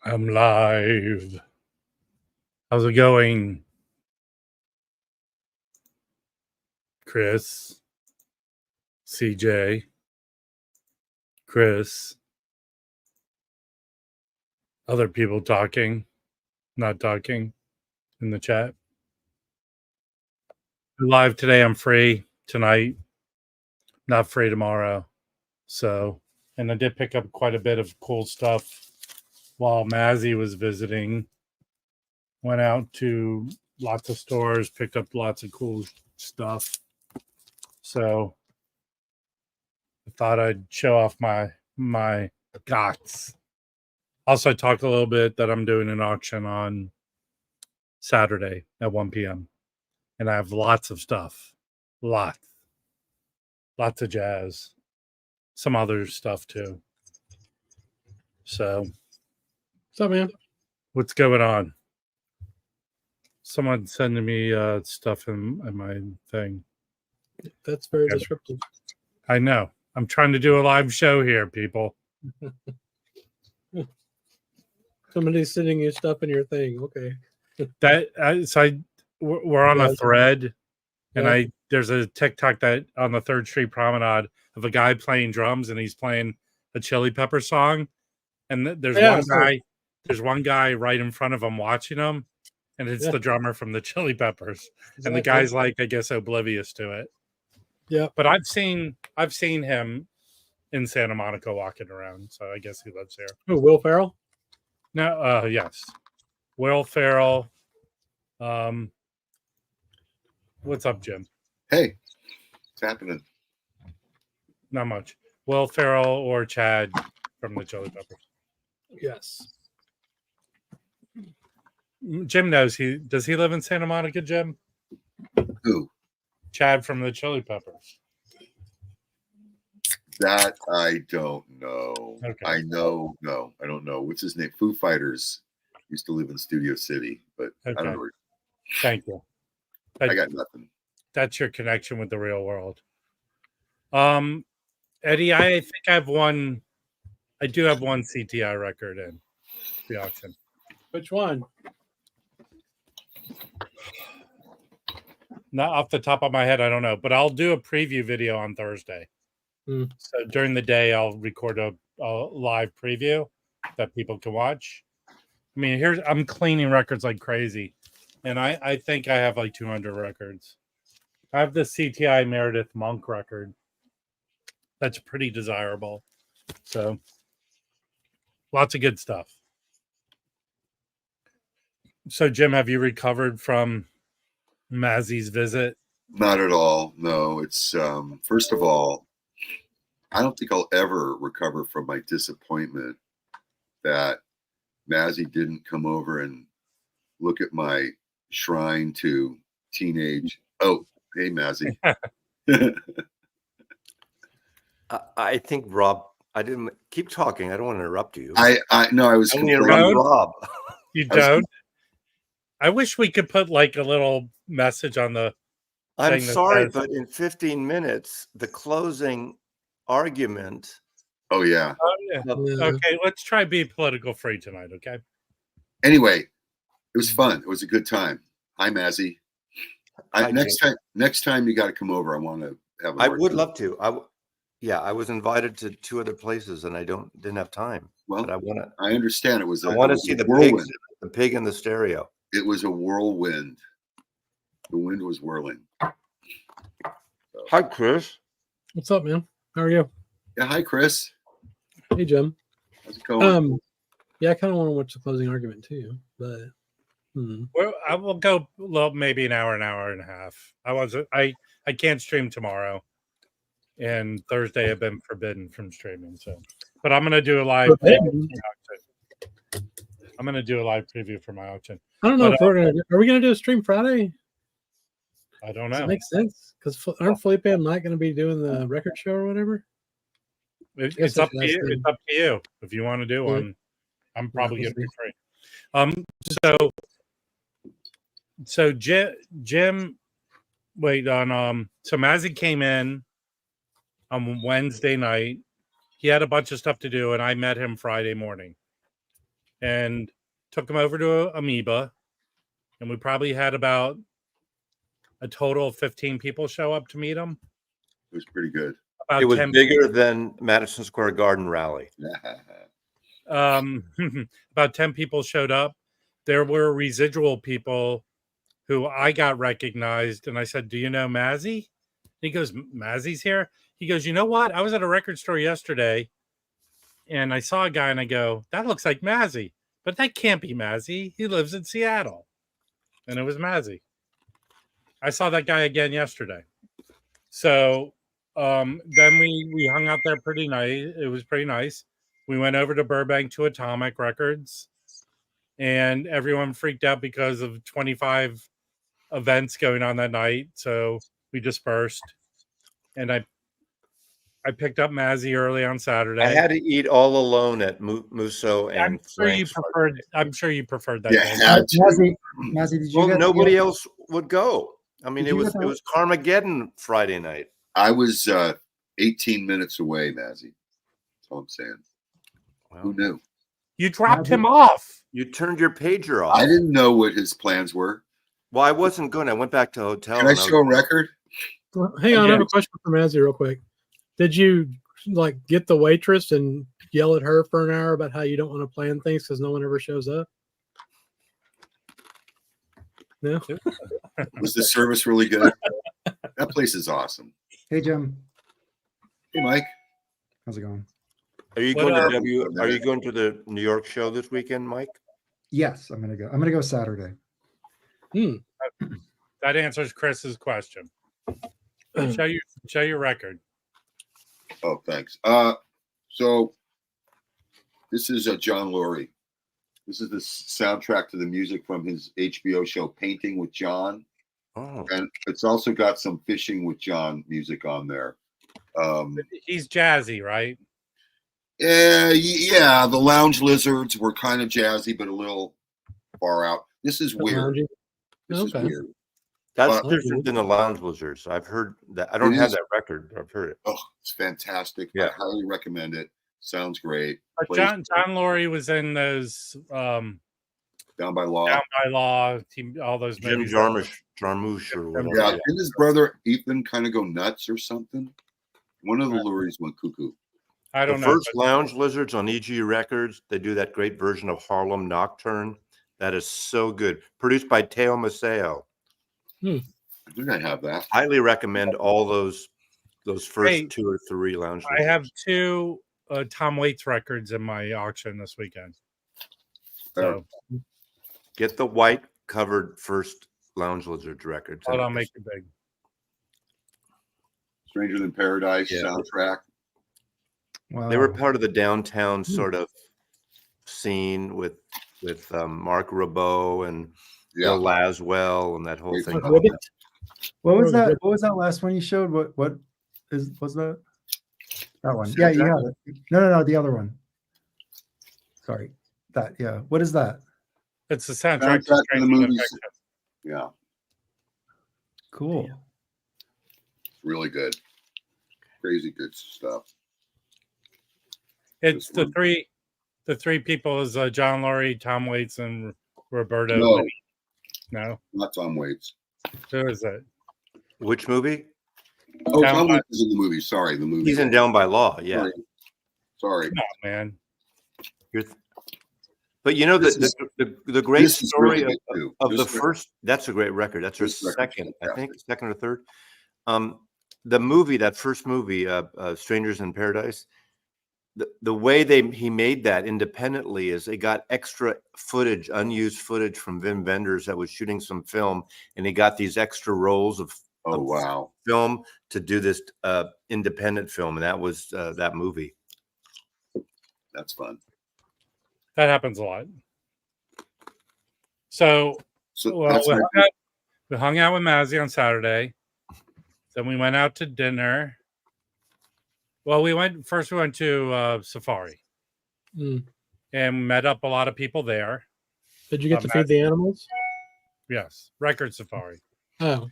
I'm live. How's it going, Chris? CJ? Chris? Other people talking, not talking in the chat. Live today. I'm free tonight, not free tomorrow. So, and I did pick up quite a bit of cool stuff while Mazzy was visiting. Went out to lots of stores, picked up lots of cool stuff. So I thought I'd show off my gots. Also, I talked a little bit that I'm doing an auction on Saturday at 1 p.m. And I have lots of stuff. Lots of jazz. Some other stuff too. So, what's up, man? What's going on? Someone sending me stuff in my thing. That's very descriptive. I know. I'm trying to do a live show here, people. Somebody's sending you stuff in your thing. Okay. We're on a thread, and there's a TikTok that on the 3rd Street Promenade of a guy playing drums, and he's playing a Chili Pepper song, and there's one guy right in front of him watching him, and it's the drummer from the Chili Peppers, and the guy's like, I guess, oblivious to it. Yeah, but I've seen him in Santa Monica walking around, so I guess he lives here. Oh, Will Ferrell? No, yes, Will Ferrell. What's up, Jim? Hey, what's happening? Not much. Will Ferrell or Chad from the Chili Peppers. Yes. Jim knows does he live in Santa Monica, Jim? Who? Chad from the Chili Peppers. That I don't know. Okay. I don't know. What's his name? Foo Fighters used to live in Studio City, but I don't know. Thank you. I got nothing. That's your connection with the real world. Eddie, I think I do have one CTI record in the auction. Which one? Not off the top of my head, I don't know, but I'll do a preview video on Thursday. So during the day, I'll record a live preview that people can watch. I mean, I'm cleaning records like crazy, and I think I have like 200 records. I have the CTI Meredith Monk record. That's pretty desirable. So lots of good stuff. So, Jim, have you recovered from Mazzy's visit? Not at all. No, it's first of all, I don't think I'll ever recover from my disappointment that Mazzy didn't come over and look at my shrine to teenage. Oh, hey, Mazzy. I think Rob. I didn't keep talking. I don't want to interrupt you. I was interrupt Rob. You don't. I wish we could put like a little message on the. I'm sorry, but in 15 minutes, the closing argument. Oh yeah. Okay, let's try be political free tonight. Okay. Anyway, it was fun. It was a good time. Hi, Mazzy. Next time you got to come over. I want to have. I would love to. I was invited to 2 other places, and I didn't have time. Well, but I understand. I want to see the pigs, the pig in the stereo. It was a whirlwind. The wind was whirling. So. Hi, Chris. What's up, man? How are you? Yeah, hi, Chris. Hey, Jim. How's it going? Yeah, I kind of want to watch the closing argument too, but. Well, I will go maybe an hour and a half. I can't stream tomorrow, and Thursday I've been forbidden from streaming. So, but I'm gonna do a live. I'm gonna do a live preview for my auction. I don't know if are we gonna do a stream Friday? I don't know. Does it make sense? Because aren't Felipe and Mike gonna be doing the record show or whatever? It's up to you. It's up to you if you want to do one. I'm probably gonna be free. So Jim, wait on so Mazzy came in on Wednesday night. He had a bunch of stuff to do, and I met him Friday morning. and took him over to Amoeba, and we probably had about a total of 15 people show up to meet him. It was pretty good. About It was 10 bigger than Madison Square Garden rally. about 10 people showed up. There were residual people who I got recognized, and I said, "Do you know Mazzy?" He goes, "Mazzy's here." He goes, "You know what? I was at a record store yesterday, and I saw a guy, and I go, that looks like Mazzy, but that can't be Mazzy. He lives in Seattle." And it was Mazzy. I saw that guy again yesterday. So then we hung out there pretty nice. It was pretty nice. We went over to Burbank to Atomic Records, and everyone freaked out because of 25 events going on that night. So we dispersed, and I picked up Mazzy early on Saturday. I had to eat all alone at Musso and I'm sure you preferred that Yeah, day. had to. Mazzy, did you Well, get nobody else would go. I mean, Did it you was get it was Carmageddon Friday night. I was 18 minutes away, Mazzy. That's all I'm saying. Who Wow. knew? You dropped him off. You turned your pager off. I didn't know what his plans were. Well, I wasn't going. I went back to the hotel. Can I and show a record? Well, hang on, I have a question for Mazzy real quick. Did you like get the waitress and yell at her for an hour about how you don't want to plan things because no one ever shows up? No. Was the service really good? That place is awesome. Hey, Jim. Hey, Mike. How's it going? Are you What, going to Are you going to the New York show this weekend, Mike? Yes, I'm gonna go. I'm gonna go Saturday. That answers Chris's question. Show your record. Oh, thanks. So this is John Lurie. This is the soundtrack to the music from his HBO show Painting with John. Oh, And it's also got some Fishing with John music on there. He's jazzy, right? Yeah, the Lounge Lizards were kind of jazzy, but a little far out. This is weird. This is Okay. weird. that's But- different than the Lounge Lizards. I've heard that. I don't It have is. that record, but I've heard it. Oh, it's fantastic. Yeah. I highly recommend it. Sounds great. But Plays John Lurie was in those Down by Law. Down by Law, all those Jim movies. Jarmusch or whatever. Yeah, didn't his brother Ethan kind of go nuts or something? One of the Luries went cuckoo. I The don't know. first Lounge Lizards on EG Records, they do that great version of Harlem Nocturne. That is so good. Produced by Teo Maceo. I think I have that. Highly recommend all those first Hey, 2 or 3 Lounge I have Lizards. 2 Tom Waits records in my auction this weekend. So Get the white covered first Lounge Lizards records. hold on, make it big. Stranger Than Paradise Yeah. soundtrack. Wow. They were part of the downtown sort of scene with Mark Ribot and Bill Laswell and that whole Great thing. stuff. What was that? What was that last one you showed? What was that? That one. Yeah, you have it. No, the other one. Sorry. That, yeah. What is that? It's the soundtrack to Soundtrack to the Stranger Than movies. Fiction. Yeah, Cool. it's really good. Crazy good stuff. It's This one. the three people is John Lurie, Tom Waits, and Roberto. No, Benigni. No, not Tom Waits. who is it? Which movie? Oh, Down Tom by- Waits is in the movie. Sorry, the movie. He's in Down by Law. Yeah. Sorry. Come on, man. But you know This the great This is story really good, too. of the This record- first. That's a great record. That's her This record's second, I think, fantastic. second or third. The movie, that first movie, Strangers in Paradise. The way he made that independently is they got extra footage, unused footage from Wim Wenders that was shooting some film, and he got these extra rolls of Oh, wow. film to do this independent film, and that was that movie. That's fun. That happens a lot. So So well, that's we hung out with Mazzy on Saturday. Then we went out to dinner. Well, we went to Safari and met up a lot of people there. Did you get to feed the animals? Yes, Record Safari. Oh,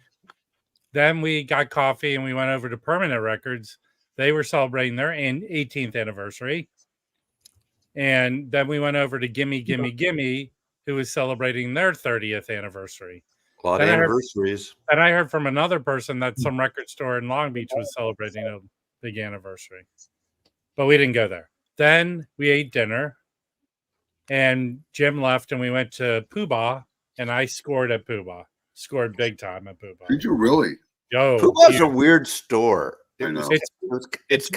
Then we got coffee and we went over to Permanent Records. They were celebrating their 18th anniversary. And then we went over to Gimme Gimme Gimme, who was celebrating their 30th anniversary. A lot of anniversaries. And I heard from another person that some record store in Long Beach was celebrating a big anniversary. But we didn't go there. Then we ate dinner, and Jim left, and we went to Pooh-Bah, and I scored at Pooh-Bah. Scored big time at Pooh-Bah. Did you really? Yo, Pooh-Bah's a weird store. I know. It's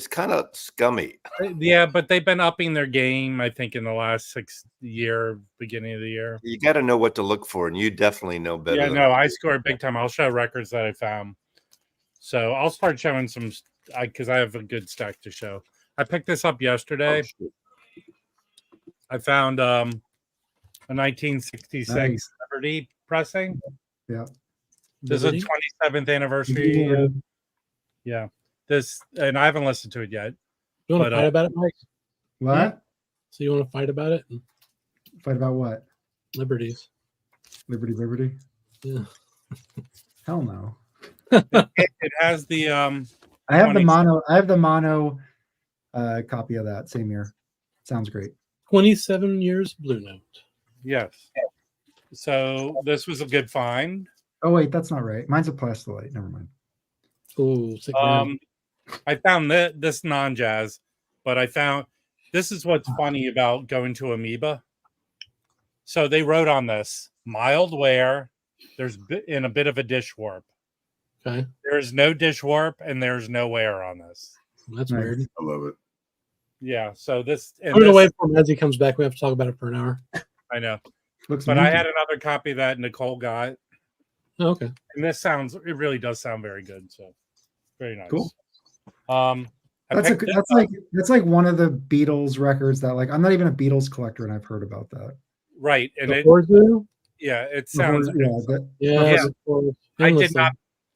kind of scummy. Yeah, but they've been upping their game, I think, in the last beginning of the year. You got to know what to look for, and you definitely know better. Yeah, than no, I scored big time. I'll show records that I found. So I'll start showing some, because I have a good stack to show. I picked this up yesterday. I found a 1966 Liberty pressing. Yeah. This is a 27th anniversary. Yeah. This, and I haven't listened to it yet. You want to fight about it, Mike? What? So you want to fight about it? Fight about what? Liberties. Liberty. Yeah. Hell no. It has the I have the mono. I have the mono copy of that same year. Sounds great. 27 years Blue Note. Yes. So this was a good find. Oh wait, that's not right. Mine's a Plastolite. Never mind. Oh, I found this non-jazz, but I found this is what's funny about going to Amoeba. So they wrote on this mild wear. There's in a bit of a dish warp. Okay. There's no dish warp and there's no wear on this. That's weird. I love it. Yeah. So this. I'm gonna wait for him as he comes back. We have to talk about it for an hour. I know. Looks but amazing. I had another copy that Nicole got. Oh, okay. And this it really does sound very good. So very nice. Cool. That's like one of the Beatles records that like I'm not even a Beatles collector and I've heard about that. Right. And it sounds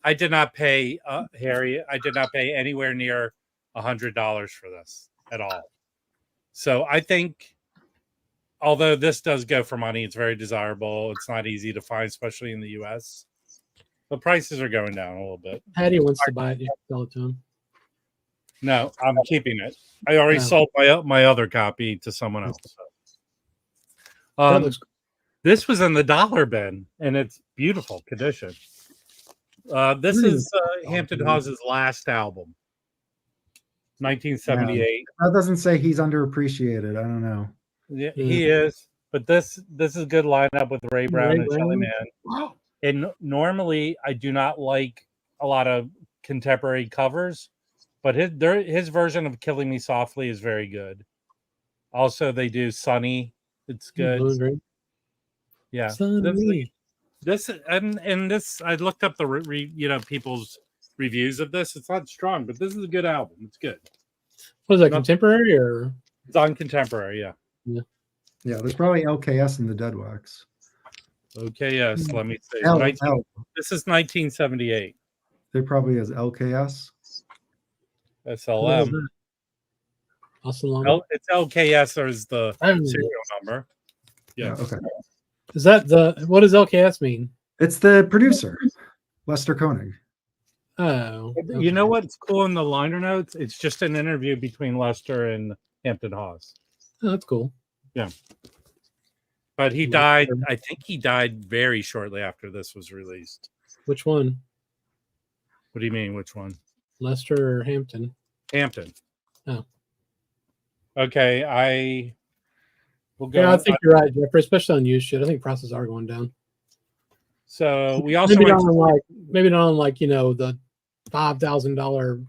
I did not pay Harry. I did not pay anywhere near $100 for this at all. So I think, although this does go for money, it's very desirable. It's not easy to find, especially in the U.S. The prices are going down a little bit. Patty wants to buy it. You can sell it to him. No, I'm keeping it. I already sold my other copy to someone else. This was in the dollar bin, and it's beautiful condition. This is Hampton Hawes's last album, 1978. That doesn't say he's underappreciated. I don't know. Yeah, he is. But this is a good lineup with Ray Brown and Shelly Man. Wow. And normally, I do not like a lot of contemporary covers, but his version of "Killing Me Softly" is very good. Also, they do "Sunny." It's good. Yeah. This I looked up the people's reviews of this. It's not strong, but this is a good album. It's good. Was that contemporary or? It's on contemporary, yeah. Yeah, there's probably LKS in the Dead Wax. LKS, let me see. This is 1978. There probably is LKS. SLM. It's LKS or is the serial number. Yeah. Okay. Is that what does LKS mean? It's the producer, Lester Koenig. Oh. Okay. You know what's cool in the liner notes? It's just an interview between Lester and Hampton Hawes. Oh, that's cool. Yeah. But he died, I think he died very shortly after this was released. Which one? What do you mean, which one? Lester or Hampton? Hampton. Oh. Okay, I will go. Yeah, I think you're right, Jeffrey, especially on used shit. I think prices are going down. So we also maybe not on the $5,000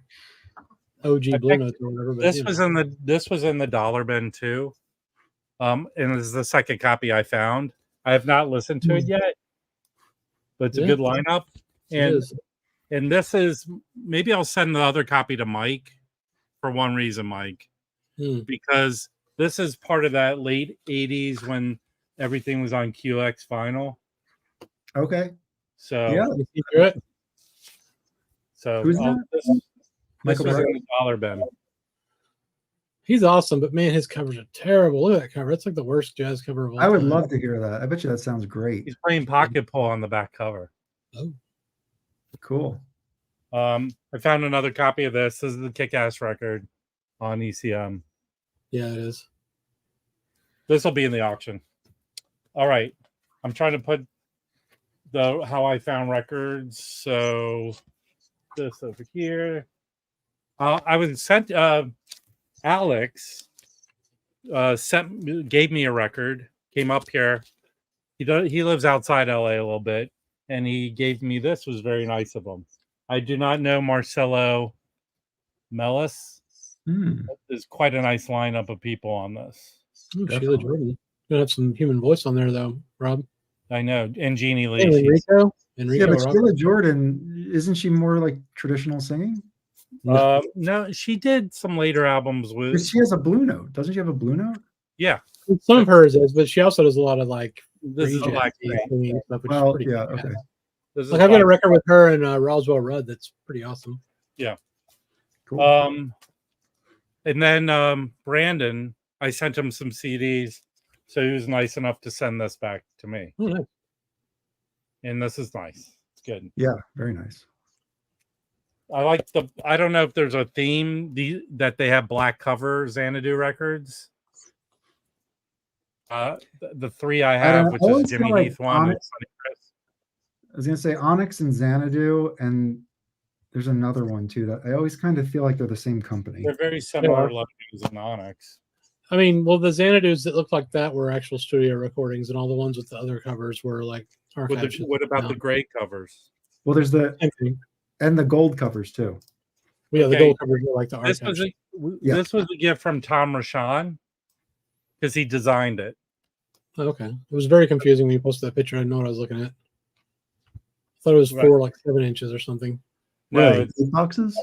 OG Blue Notes or whatever. But, this was in the dollar bin too. And this is the second copy I found. I have not listened to it yet, but it's a good lineup. And this is, maybe I'll send the other copy to Mike for one reason, Mike, because this is part of that late 80s when everything was on QX vinyl. Okay. So yeah. So who's that? This was in the dollar bin. He's awesome, but man, his covers are terrible. Look at that cover. It's like the worst jazz cover of all time. I would love to hear that. I bet you that sounds great. He's playing pocket pull on the back cover. Oh, cool. I found another copy of this. This is the Kick-Ass record on ECM. Yeah, it is. This will be in the auction. All right. I'm trying to put the how I found records. So this over here. I was sent Alex gave me a record, came up here. He lives outside LA a little bit, and he gave me this. Was very nice of him. I do not know Marcelo Mellis. There's quite a nice lineup of people on this. Ooh, Sheila Jordan. Gonna have some human voice on there though, Rob. I know, and Jeannie Lee. And Enrico. Yeah, but Rob. Sheila Jordan, isn't she more like traditional singing? No, she did some later albums with. But she has a blue note. Doesn't she have a blue note? Yeah, Some of hers is, but she also does a lot of like this is region Black singing stuff, which Well, is pretty yeah, cool. okay. This is Like I've got a Black- record with her and Roswell Rudd that's pretty awesome. Yeah. Cool. And then Brandon, I sent him some CDs, so he was nice enough to send this back to me. Oh, nice. And this is nice. It's good. Yeah, very nice. I like I don't know if there's a theme that they have black cover Xanadu records. The three I have, which is Jimmy like Heath one. And Sonny Chris. I was gonna say Onyx and Xanadu, and there's another one too that I always kind of feel like they're the same company. They're very similar logos and Onyx. I mean, well, the Xanadus that looked like that were actual studio recordings, and all the ones with the other covers were like archives. What about the gray covers? Well, there's the Same thing. and the gold covers too. Well, yeah, the Okay. gold covers were like the This archives. this was a gift from Tom Rashan because he designed it. Okay, it was very confusing when you posted that picture. I didn't know what I was looking at. I thought it was Right. 4 like 7 inches or something. No, Really? it's, Boxes?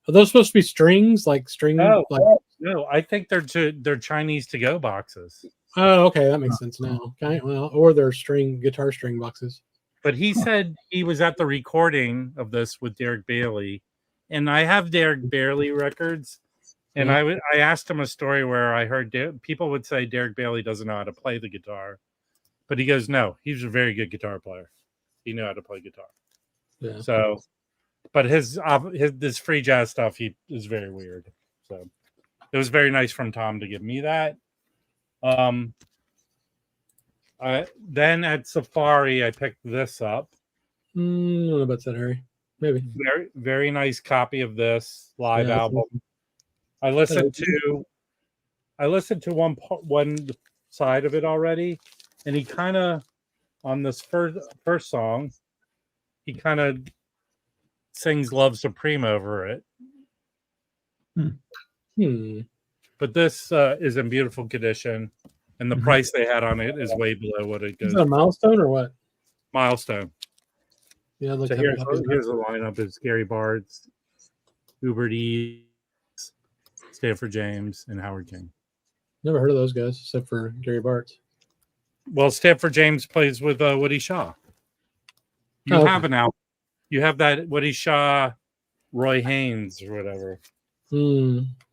Are those supposed to be strings? Like string? No. Like, no, I think they're Chinese to go boxes. oh, okay, that makes sense now. Okay, well, or they're guitar string boxes. But he said he was at the recording of this with Derek Bailey, and I have Derek Bailey records. And Yeah. I asked him a story where I heard people would say Derek Bailey doesn't know how to play the guitar, but he goes, no, he's a very good guitar player. He knew how to play guitar. Yeah. So, but his this free jazz stuff is very weird. So it was very nice from Tom to give me that. Then at Safari, I picked this up. I don't know about that, Harry. Maybe. Very, very nice copy of this live Yeah, album. I listened to one side of it already, and he kind of on this first song, he kind of sings "Love Supreme" over it. But this is in beautiful condition, and the price they had on it is way below what it goes. Is that a milestone or what? Milestone. Yeah, So here's the lineup: is Gary Bartz, Hubert E, Stanford James, and Howard King. Never heard of those guys except for Gary Bartz. Well, Stanford James plays with Woody Shaw. You okay. have an album. You have that Woody Shaw, Roy Haynes, or whatever.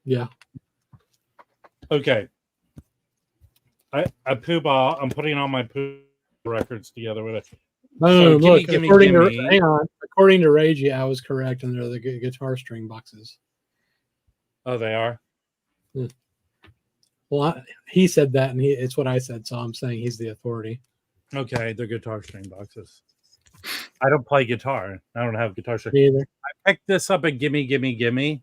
Yeah. Okay. I'm putting all my poop records together with it. Oh, So, look, gimme. hang on. According to Rage, I was correct, and they're the guitar string boxes. Oh, they are? Well, he said that, and it's what I said, so I'm saying he's the authority. Okay, they're guitar string boxes. I don't play guitar. I don't have guitar string. Me either. I picked this up at Gimme Gimme Gimme.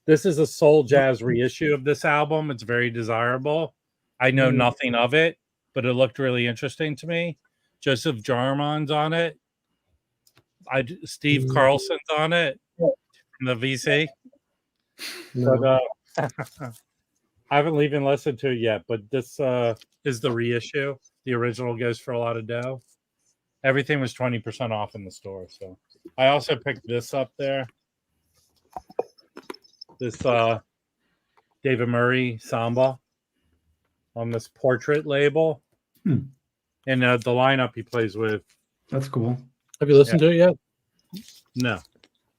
This is a soul jazz reissue of this album. It's very desirable. I know nothing of it, but it looked really interesting to me. Joseph Jarman's on it. Steve Carlson's on it from the VC. No. But I haven't even listened to it yet, but this is the reissue. The original goes for a lot of dough. Everything was 20% off in the store. So I also picked this up there. This David Murray Samba on this Portrait label. And the lineup he plays with. That's cool. Have you listened to it yet? No.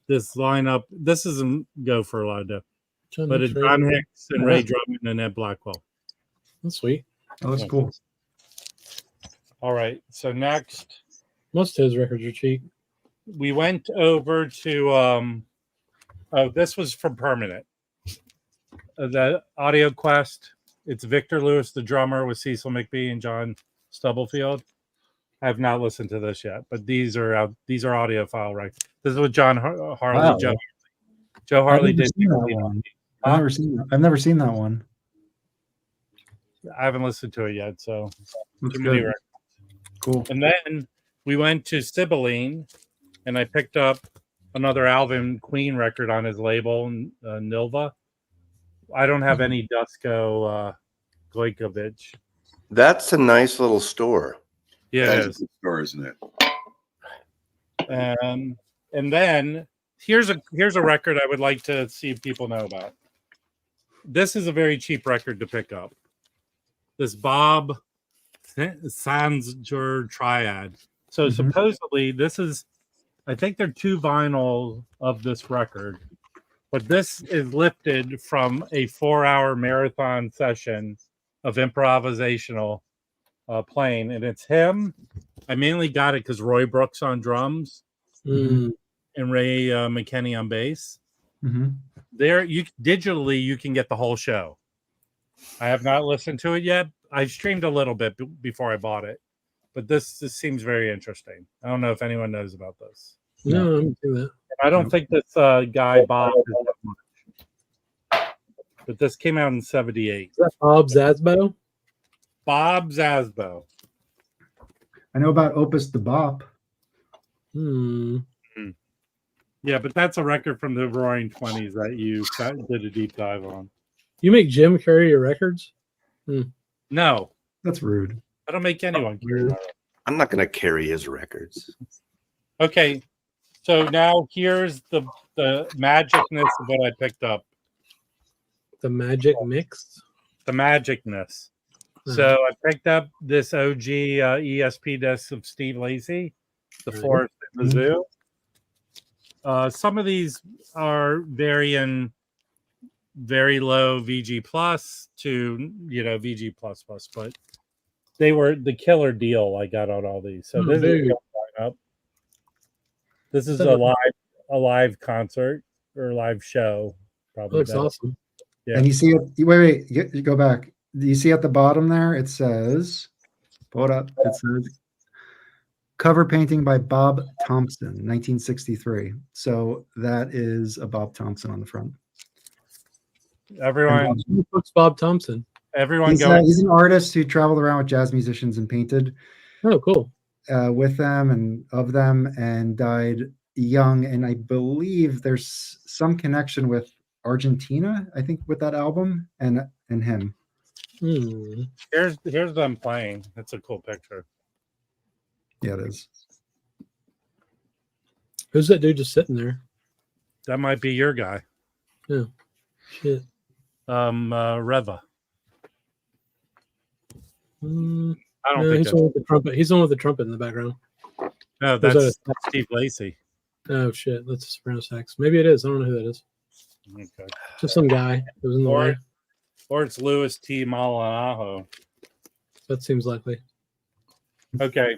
This lineup, this doesn't go for a lot of dough. But it's Ray- John Hicks and Ray Drummond and Ed Blackwell. That's sweet. Oh, that's cool. All right. So next, Most of his records are cheap. we went over to this was from Permanent. the Audio Quest. It's Victor Lewis, the drummer, with Cecil McBee and John Stubblefield. I have not listened to this yet, but these are audiophile, right? This is with John Harley. Wow. Joe Harley I've never did. seen that one. I've never seen that one. I haven't listened to it yet, so Looks too many good. records. Cool. And then we went to Sibylline, and I picked up another Alvin Queen record on his label, Nilva. I don't have any Dusko Gojkovic. That's a nice little store. Yeah, That it is a is. good store, isn't it? And then here's a record I would like to see if people know about. This is a very cheap record to pick up. This Bob Sandsger Triad. So supposedly this is, I think they're 2 vinyl of this record, but this is lifted from a 4-hour marathon session of improvisational playing, and it's him. I mainly got it because Roy Brooks on drums and Ray McKinney on bass. There, you can get the whole show. I have not listened to it yet. I streamed a little bit before I bought it, but this seems very interesting. I don't know if anyone knows about this. No, I'm do that. I don't think this guy Bob is that much, but this came out in '78. Is that Bob Zasbo? Bob Zasbo. I know about Opus the Bop. Yeah, but that's a record from the Roaring '20s that you did a deep dive on. You make Jim carry your records? No, That's rude. I don't make anyone carry my records. I'm not going to carry his records. Okay, so now here's the magicness of what I picked up. The Magic Mix? The magicness. So I picked up this OG ESP disc of Steve Lacy, the Forest in the Zoo. Some of these are varying very low VG plus to VG plus, but they were the killer deal I got on all these. So this is up. This is a live concert or live show. Probably looks awesome. Yeah. And you see it. Wait, you go back. Do you see at the bottom there? It says, hold up. It says cover painting by Bob Thompson, 1963. So that is a Bob Thompson on the front. Everyone, what's Bob Thompson? Everyone, he's an artist who traveled around with jazz musicians and painted. Oh, cool. With them and of them, and died young. And I believe there's some connection with Argentina, I think, with that album and him. Here's them playing. That's a cool picture. Yeah, it is. Who's that dude just sitting there? That might be your guy. Yeah. Shit. Reva. I don't think he's the one with the trumpet. He's the one with the trumpet in the background. No, that's Steve Lacy. Oh shit, that's a soprano sax. Maybe it is. I don't know who that is. Okay. Just some guy that was in the way. Or it's Louis T. Malanaho. That seems likely. Okay.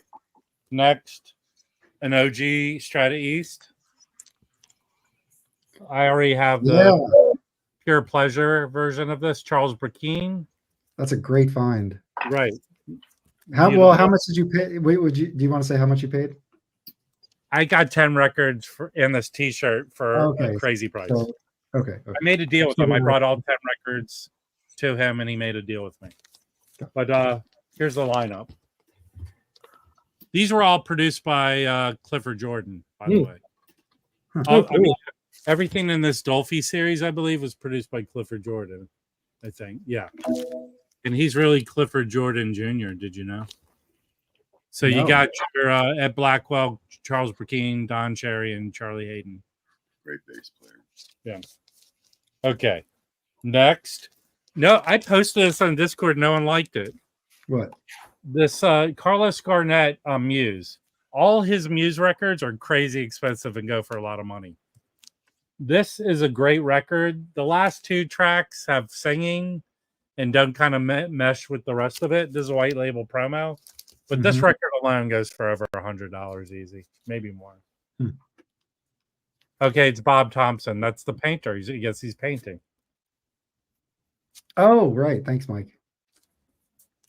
Next, an OG Strata East. I already have the Pure Pleasure version of this, Charles Burkeen. That's a great find. Right. How much did you pay? Wait, do you want to say how much you paid? I got 10 records in this T-shirt for a crazy price. So, okay. I made a deal with him. I brought all 10 records to him, and he made a deal with me. But here's the lineup. These were all produced by Clifford Jordan, by the way. Cool. I mean, everything in this Dolphy series, I believe, was produced by Clifford Jordan. I think, yeah. And he's really Clifford Jordan Jr. Did you know? So you got your Ed Blackwell, Charles Burkeen, Don Cherry, and Charlie Hayden. Great bass player. Yeah. Okay. Next. No, I posted this on Discord. No one liked it. What? This Carlos Garnett Muse. All his Muse records are crazy expensive and go for a lot of money. This is a great record. The last 2 tracks have singing and don't kind of mesh with the rest of it. This is a white label promo. But this record alone goes for over $100 easy, maybe more. Okay, it's Bob Thompson. That's the painter. He's painting. Oh, right. Thanks, Mike.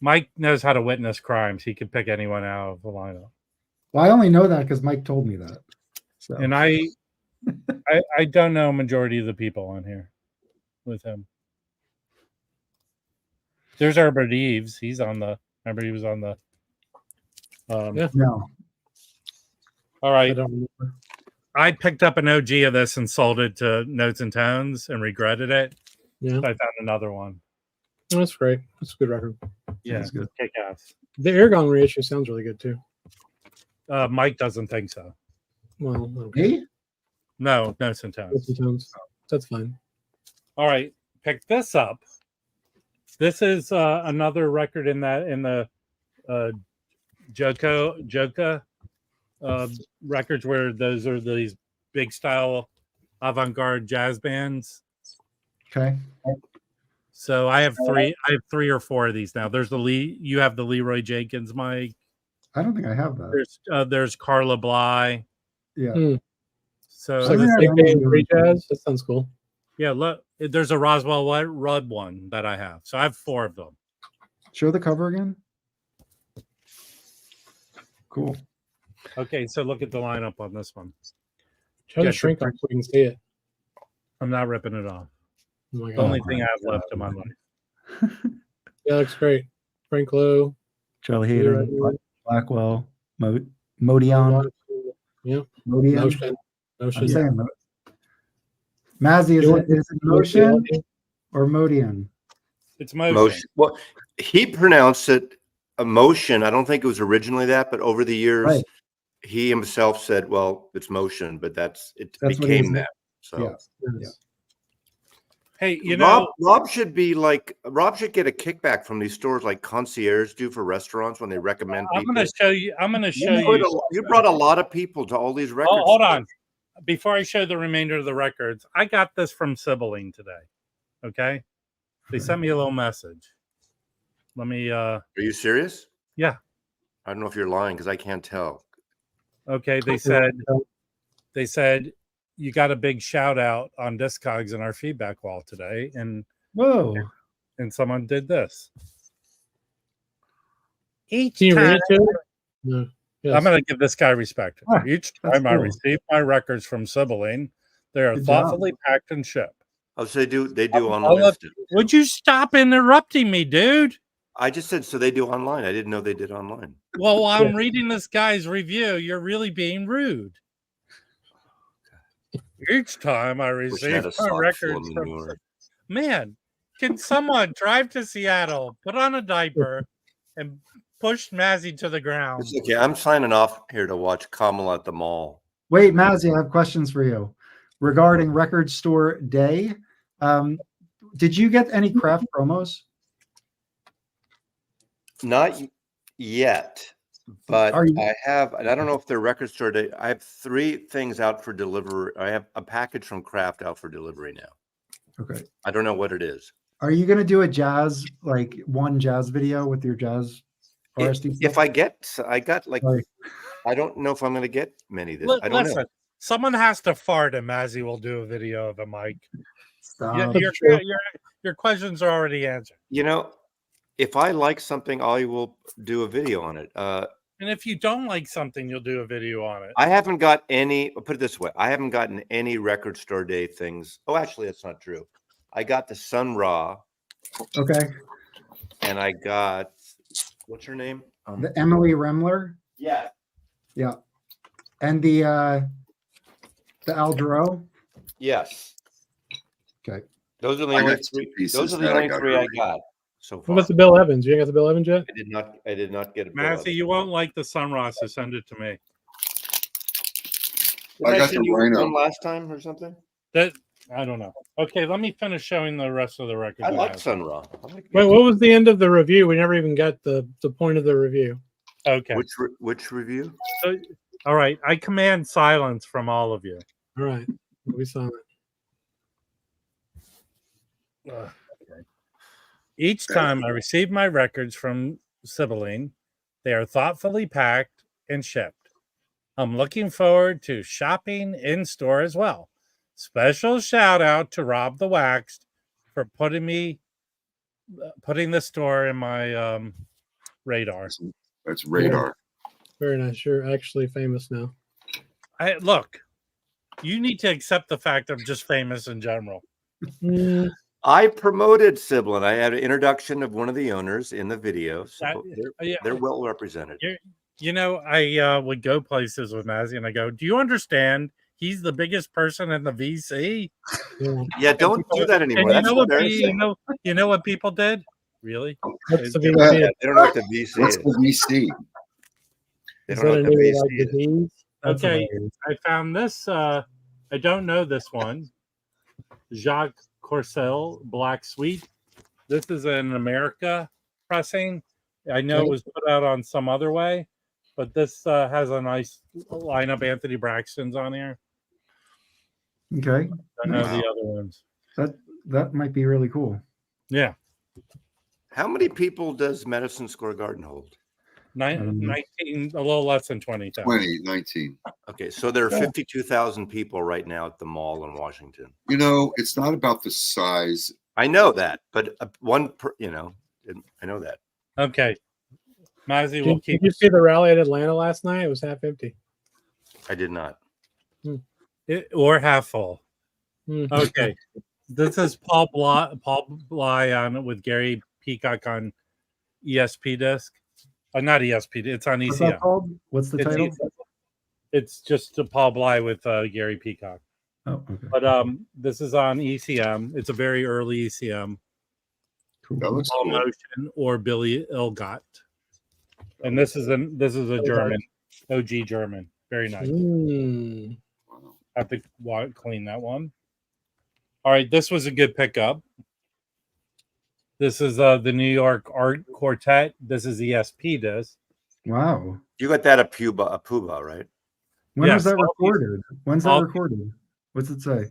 Mike knows how to witness crimes. He could pick anyone out of the lineup. Well, I only know that because Mike told me that. So And I don't know majority of the people on here with him. There's Herbert Eves. He's on the. Remember, he was on the. Yeah. no. All I right. don't remember. I picked up an OG of this and sold it to Notes and Tones and regretted it. Yeah, So I found another one. no, that's great. That's a good record. Yeah, That's good. kick ass. The Ergon reissue sounds really good too. Mike doesn't think so. Well, okay. Me? No, Notes and Tones. That's fine. All right, pick this up. This is another record in the Joka records where those are these big style avant-garde jazz bands. Okay. So I have three or four of these now. There's you have the Leroy Jenkins mic. I don't think I have that. There's Carla Bly. Yeah. So It's like Yeah, a yeah, big yeah. free jazz. That sounds cool. yeah, look, there's a Roswell Rudd one that I have. So I have four of them. Show the cover again. Cool. Okay, so look at the lineup on this one. Try Yeah, to shrink up so we can see it. I'm not ripping it off. Oh my The god. only thing I have left in my life. Yeah, looks great. Frank Lowe. Charlie Leroy Hayden, Jenkins, Blackwell, Modion. Yeah. Modion. Motion. I'm Motion. saying Mazzy, is it Motion or Modion? It's motion. Motion. Well, he pronounced it emotion. I don't think it was originally that, but over the years, Right. he himself said, "Well, it's motion," but That's what became he's- that. So Yeah. Yes. Hey, you know, Rob should get a kickback from these stores like concierge do for restaurants when they recommend I'm people. going to show you. I'm going to show You you. brought a lot of people to all these records. Oh, hold on. Before I show the remainder of the records, I got this from Sibylline today. Okay, they sent me a little message. Let me. Are you serious? Yeah. I don't know if you're lying because I can't tell. Okay, they said you got a big shout out on Discogs in our feedback wall today, and Whoa. someone did this. Each Can you read time, it too? No. Yes. I'm going to give this guy respect. Ah, Each that's time I cool. receive my records from Sibylline, they are Good thoughtfully packed and shipped. Oh, so they do I'll online. let- stuff. Would you stop interrupting me, dude? I just said so they do online. I didn't know they did online. Well, while I'm reading this guy's review, you're really being rude. Each time I Wish I had receive a my sock full of records from manure. man, can someone drive to Seattle, put on a diaper, and push Mazzy to the ground? It's okay. I'm signing off here to watch Kamala at the mall. Wait, Mazzy, I have questions for you regarding Record Store Day. Did you get any craft promos? Not yet, but Are you- I have, and I don't know if they're record store day. I have 3 things out for delivery. I have a package from Kraft out for delivery now. Okay. I don't know what it is. Are you going to do a jazz, like one jazz video with your jazz RSD If stuff? I got like, Sorry. I don't know if I'm going to get many this. I don't know. Listen, someone has to fart, and Mazzy will do a video of a mic. Stop. Your questions are already answered. You know, if I like something, I will do a video on it. And if you don't like something, you'll do a video on it. I haven't got any, I'll put it this way. I haven't gotten any record store day things. Oh, actually, that's not true. I got the Sun Ra Okay. and I got, what's her name? The Emily Remler. Yeah. Yeah. And the Aldro. Yes. Okay. Those are the I only got 2 three. pieces Those are the that I only got 3 I early. got so What far. about the Bill Evans? You ain't got the Bill Evans yet? I did not get a bill. Mazzy, you won't like the Sunrise, so send it to me. I got send the you Rhino. one last time or something. That I don't know. Okay, let me finish showing the rest of the records. I like have. Sun Ra. I like Wait, what was the end of the review? We never even got the point of the review. Okay. Which review? So, all right. I command silence from all of you. All right. We saw it. Okay. Each time I receive my records from Sibylline, they are thoughtfully packed and shipped. I'm looking forward to shopping in store as well. Special shout out to Rob the Waxed for putting me putting this store in my radar. That's radar. Very nice. You're actually famous now. Look, you need to accept the fact I'm just famous in general. Mm, I promoted Siblin. I had an introduction of one of the owners in the video, so Yeah. they're well represented. You know, I would go places with Mazzy and I go, do you understand? He's the biggest person in the VC. yeah. Yeah, don't do that anymore. And That's embarrassing. you know what people did? Really? What's the They- VC? Yeah, they don't know what the VC What's is. the VC? They Is don't know that a what the new VC like is. disease? That's Okay, hilarious. I found this. I don't know this one. Jacques Courcelle Black Sweet. This is an America pressing. I know it was put out on some other way, but this has a nice lineup. Anthony Braxton's on here. Okay. I know Nice. the other ones. That might be really cool. Yeah, How many people does Madison Square Garden hold? 19, a little less than 20,000. 2019. Okay, so there are 52,000 people right now at the mall in Washington. You know, it's not about the size. I know that, but I know that. Okay, Mazzy will Did keep you see the rally at Atlanta last night? It was half empty. I did not. it or half full. Mm. Okay, this is Paul Bly on it with Gary Peacock on ESP disc. Not ESP. It's on What's that ECM. called? What's the It's title? It's just Paul Bly with Gary Peacock. Oh, okay. But this is on ECM. It's a very early ECM. Cool. That looks All cool. Motion or Billy Ilgott. And this is a German, OG German. Very nice. Mm. Wow. Have to clean that one. All right, this was a good pickup. This is the New York Art Quartet. This is ESP disc. Wow. You got that a Puba, right? When was Yes, that all these- recorded? When's that all- recorded? What's it say?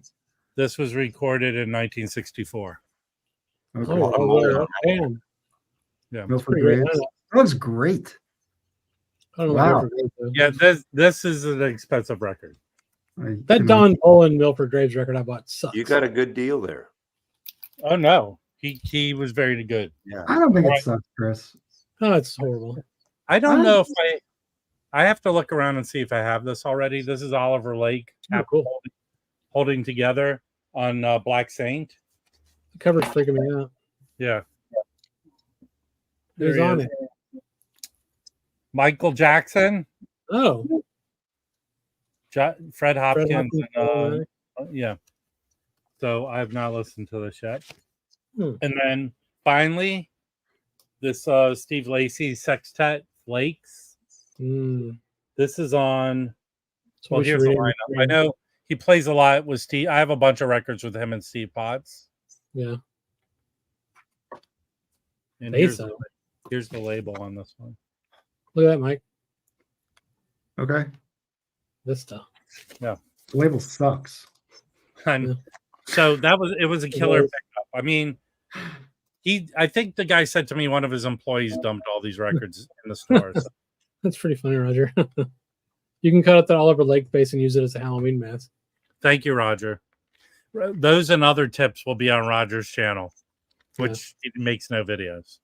This was recorded in 1964. Okay. Oh, damn. Yeah. Milford Pretty great. Graves. That looks great. I don't know Wow. what Milford Graves is. Yeah, this is an expensive record. That Don Poland Milford Graves record I bought sucks. You got a good deal there. Oh no, he was very good. Yeah. I don't think Right. it sucks, Chris. Oh, it's horrible. I don't I- know if I have to look around and see if I have this already. This is Oliver Lake Oh, cool. holding together on Black Saint. The cover's freaking me out. Yeah. Who's There he on is. it? Michael Jackson, Oh, Fred Fred Hopkins, Hopkins, and, yeah. So I have not listened to this yet. Hmm. And then finally, this Steve Lacy sextet Flakes. Mm. This is on. So Well, we should here's the read lineup. it. I know he plays a lot with Steve. I have a bunch of records with him and Steve Potts. Yeah. And Base here's the label on this one. Look at that, Mike. Okay. This stuff. The label sucks. And Yeah. so it was a killer was. pickup. I mean, I think the guy said to me one of his employees dumped all these records in the store. So That's pretty funny, Roger. You can cut out the Oliver Lake face and use it as a Halloween mask. thank you, Roger. Those and other tips will be on Roger's channel, which he makes no videos.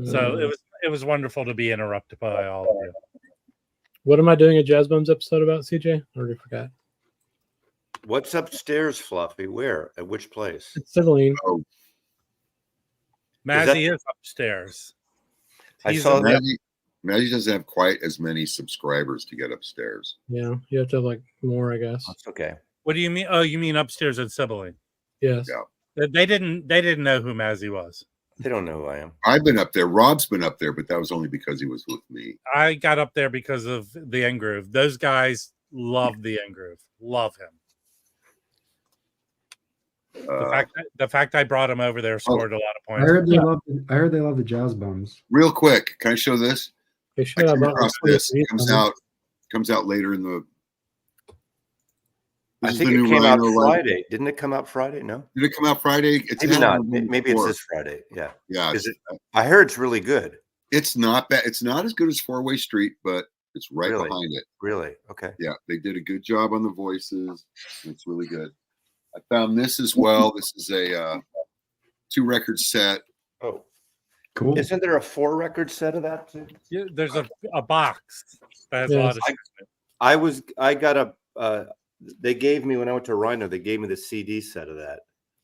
So it was wonderful to be interrupted by all of you. What am I doing a Jazz Bums episode about, CJ? I already forgot. What's upstairs, Fluffy? Where? At which place? It's Sibylline. Oh, Mazzy is upstairs. I He's saw a- that. Maggie doesn't have quite as many subscribers to get upstairs. Yeah, you have to have like more, I guess. That's okay. What do you mean? Oh, you mean upstairs at Sibylline? Yes. Yeah. They didn't know who Mazzy was. They don't know who I am. I've been up there. Rob's been up there, but that was only because he was with me. I got up there because of the N Groove. Those guys love the N Groove. Love him. The fact I brought him over there scored a lot of I points. heard they Yeah. love they love the Jazz Bums. Real quick, can I show this? They I should have came bought across like this. 23 It comes out later in the. I This is think the it new came out Rhino line. Friday. Didn't it come out Friday? No, Did it come out Friday? It's maybe had not. one Maybe it's before. this Friday. Yeah. Yeah, Is it? I heard it's really good. it's not bad. It's not as good as Four Way Street, but it's right Really? behind it. Really? Okay. Yeah, they did a good job on the voices. It's really good. I found this as well. This is a 2-record set. Oh, Cool. isn't there a 4-record set of that too? Yeah, there's a box that has a lot of Yes. stuff. I got a. They gave me when I went to Rhino. They gave me the CD set of that.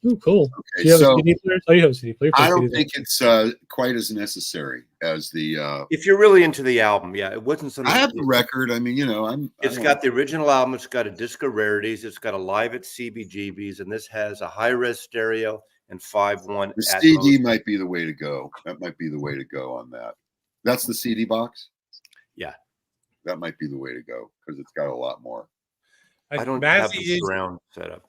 Ooh, cool. Okay, Do you have so a CD player? Oh, you have a CD player. I don't think it's quite as necessary as the. If you're really into the album, yeah, it wasn't something. I have the record. I mean, It's got the original album. It's got a disc of rarities. It's got a live at CBGB's, and this has a high-res stereo and 5.1. The CD might be the way to go. That might be the way to go on that. That's the CD box. Yeah, that might be the way to go because it's got a lot more. I don't have the surround setup.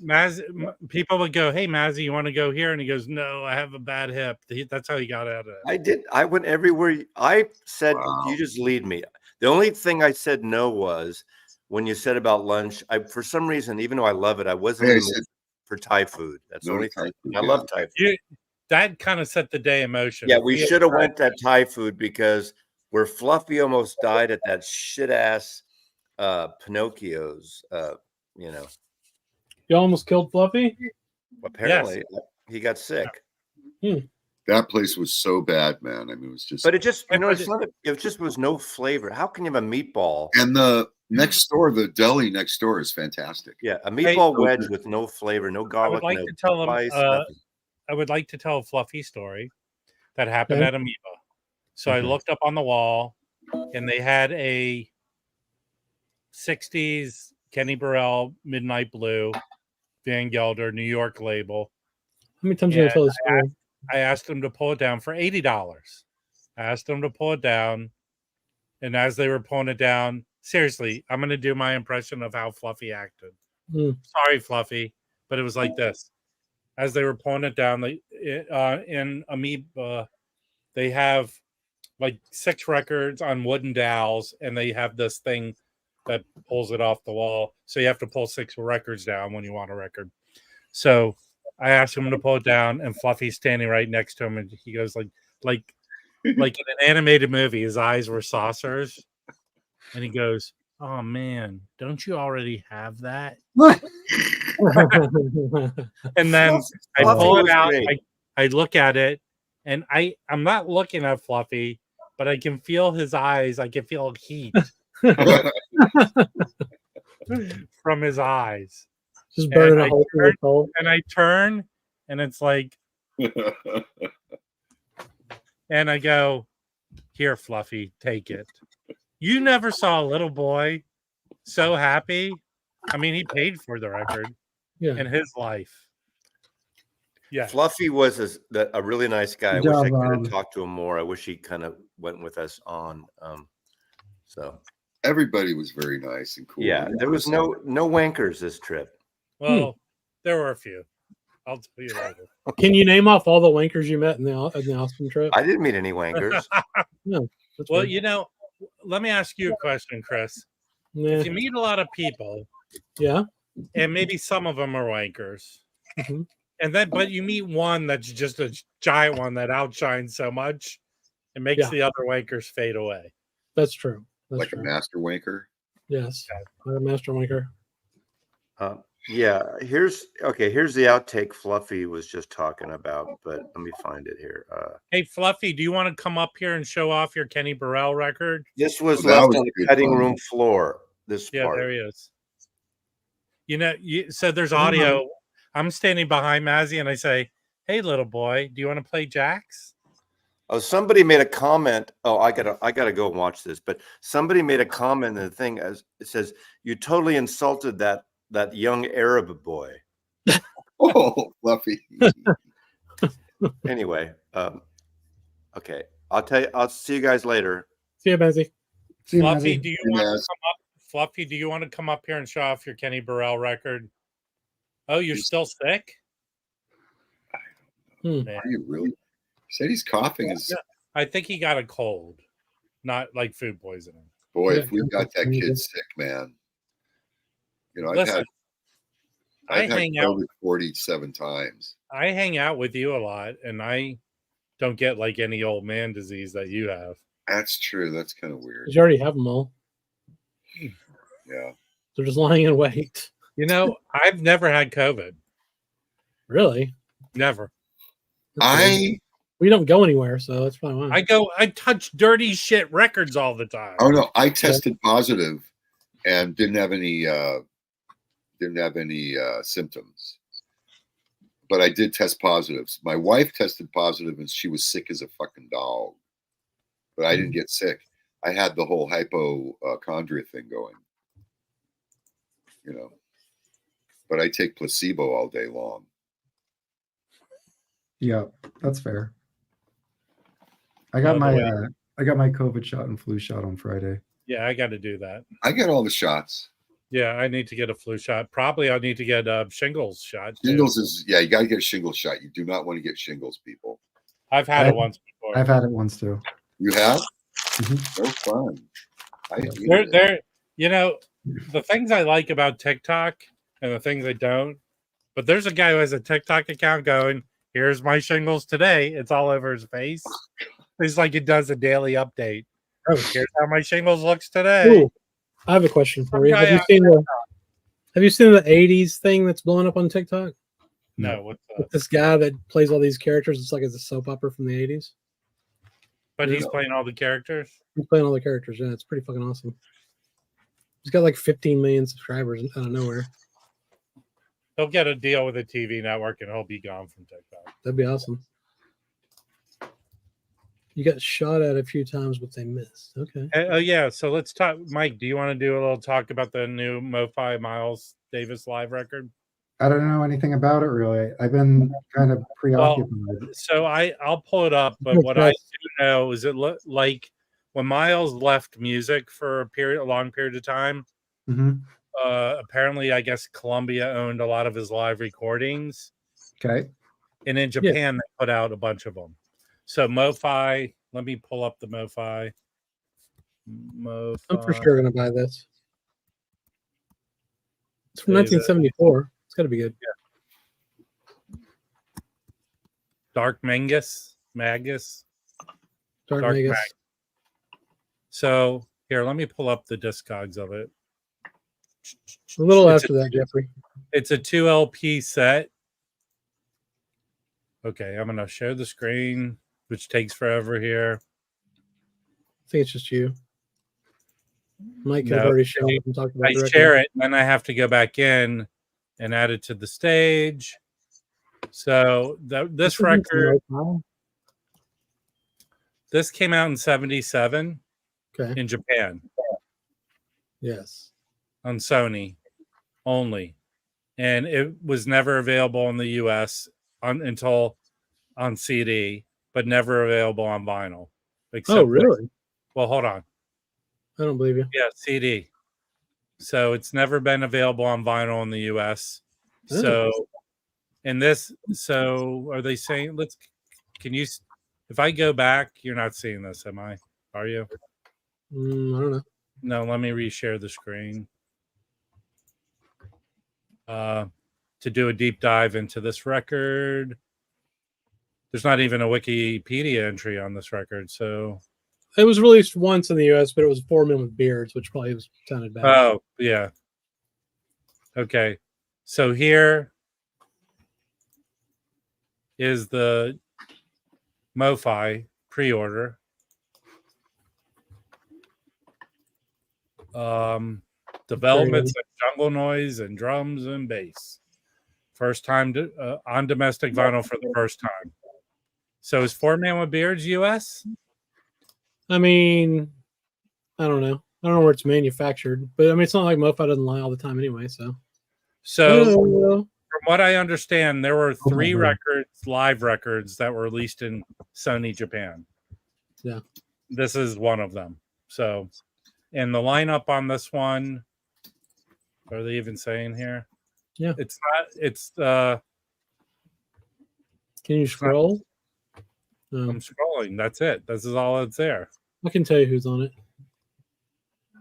People would go, "Hey, Mazzy, you want to go here?" And he goes, "No, I have a bad hip." That's how he got out of it. I did. I went everywhere. I said, "You just lead me." The only thing I said no was when you said about lunch. For some reason, even though I love it, I wasn't in the mood for Thai food. That's the only thing. I love Thai food. That kind of set the day in motion. Yeah, we should have went to Thai food because where Fluffy almost died at that shit ass Pinocchio's. You almost killed Fluffy? Apparently, he got sick. That place was so bad, man. I mean, it was just. But it just, it just was no flavor. How can you have a meatball? And the next door, the deli next door is fantastic. Yeah, a meatball wedge with no flavor, no garlic. I would like to tell him. I would like to tell a Fluffy story that happened at Amoeba. So I looked up on the wall, and they had a 60s Kenny Burrell Midnight Blue Van Gelder New York label. How many times are you going to tell this story? I asked them to pull it down for $80. I asked them to pull it down, and as they were pulling it down, seriously, I'm going to do my impression of how Fluffy acted. Sorry, Fluffy, but it was like this. As they were pulling it down, in Amoeba, they have like 6 records on wooden dowels, and they have this thing that pulls it off the wall. So you have to pull 6 records down when you want a record. So I asked him to pull it down, and Fluffy's standing right next to him, and he goes like in an animated movie, his eyes were saucers, and he goes, "Oh man, don't you already have that?" And then I pull it out. I look at it, and I'm not looking at Fluffy, but I can feel his eyes. I can feel heat from his eyes. Just burning a hole through the soul. And I turn, and it's like, and I go, "Here, Fluffy, take it." You never saw a little boy so happy. I mean, he paid for the record in his life. Yeah, Fluffy was a really nice guy. I wish I could have talked to him more. I wish he kind of went with us on. So everybody was very nice and cool. Yeah, there was no wankers this trip. Well, there were a few. I'll tell you later. Can you name off all the wankers you met in the Austin trip? I didn't meet any wankers. No. Well, let me ask you a question, Chris. If you meet a lot of people, and maybe some of them are wankers, but you meet one that's just a giant one that outshines so much, it makes the other wankers fade away. That's true. That's true. A master wanker. Yes, a master wanker. Here's the outtake Fluffy was just talking about, but let me find it here. Hey, Fluffy, do you want to come up here and show off your Kenny Burrell record? This was left on the cutting room floor. This part. There he is. So there's audio. I'm standing behind Mazzy, and I say, "Hey, little boy, do you want to play jacks?" Oh, somebody made a comment. Oh, I gotta go and watch this. But somebody made a comment in the thing as it says, "You totally insulted that young Arab boy." Oh, Fluffy. Anyway, okay. I'll see you guys later. See you, Mazzy. Fluffy, do you want to come up? Fluffy, do you want to come up here and show off your Kenny Burrell record? Oh, you're still sick? Are you really? He said he's coughing. I think he got a cold, not like food poisoning. Boy, if we got that kid sick, man. I've had COVID 47 times. I hang out with you a lot, and I don't get like any old man disease that you have. That's true. That's kind of weird. You already have them all. Yeah. They're just lying in wait. I've never had COVID. Really? Never. That's weird. We don't go anywhere, so that's probably why. I touch dirty shit records all the time. Oh no, I tested positive and didn't have any symptoms. But I did test positive. My wife tested positive and she was sick as a fucking dog. But I didn't get sick. I had the whole hypochondria thing going. You know. But I take placebo all day long. Yeah, that's fair. I got my COVID shot and flu shot on Friday. Yeah, I got to do that. I get all the shots. Yeah, I need to get a flu shot. Probably I need to get a shingles shot. Shingles is you got to get a shingles shot. You do not want to get shingles, people. I've had it once before. I've had it once too. You have? Mm-hmm. So fun. They're you know, the things I like about TikTok and the things I don't. But there's a guy who has a TikTok account going, here's my shingles today. It's all over his face. It's like it does a daily update. Oh, here's how my shingles looks today. Ooh, I have a question for you. Have you seen the 80s thing that's blowing up on TikTok? No, what's up? With this guy that plays all these characters. It's like it's a soap opera from the 80s. But he's playing all the characters? He's playing all the characters, yeah. It's pretty fucking awesome. He's got like 15 million subscribers out of nowhere. He'll get a deal with a TV network and he'll be gone from TikTok. That'd be awesome. You got shot at a few times, but they missed. Okay. Oh, yeah. So let's talk. Mike, do you want to do a little talk about the new MoFi Miles Davis live record? I don't know anything about it really. I've been kind of preoccupied. Well, so I'll pull it up, but what I do know is it like when Miles left music for a long period of time. Mm-hmm. Apparently, I guess Columbia owned a lot of his live recordings. Okay. And in Japan, they put out a bunch of them. So MoFi, let me pull up the MoFi. I'm for sure going to buy this. It's from 1974. It's got to be good. Yeah. Dark Magus. Dark Magus. So here, let me pull up the Discogs of it. A little after that, Jeffrey. It's a 2 LP set. Okay, I'm going to share the screen, which takes forever here. I think it's just you. Mike could have already shown it and talked about it. I share it, and then I have to go back in and add it to the stage. So this record, this came out in 1977 in Japan. Yes. On Sony only. And it was never available in the US until on CD, but never available on vinyl. Oh, really? Well, hold on. I don't believe you. Yeah, CD. So it's never been available on vinyl in the US. Oh. So, so are they saying, if I go back, you're not seeing this, am I? Are you? I don't know. No, let me reshare the screen. To do a deep dive into this record. There's not even a Wikipedia entry on this record, so it was released once in the US, but it was 4 Men with Beards, which probably sounded bad. Oh, yeah. Okay. So here is the MoFi pre-order. Developments of jungle noise and drums and bass. First time on domestic vinyl for the first time. So is 4 Man with Beards US? I mean, I don't know. I don't know where it's manufactured, but I mean, it's not like MoFi doesn't lie all the time anyway. So from what I understand, there were 3 live records that were released in Sony Japan. Yeah, this is one of them. So, and the lineup on this one, what are they even saying here? Yeah, it's not. It's Can you scroll? I'm scrolling. That's it. This is all that's there. I can tell you who's on it.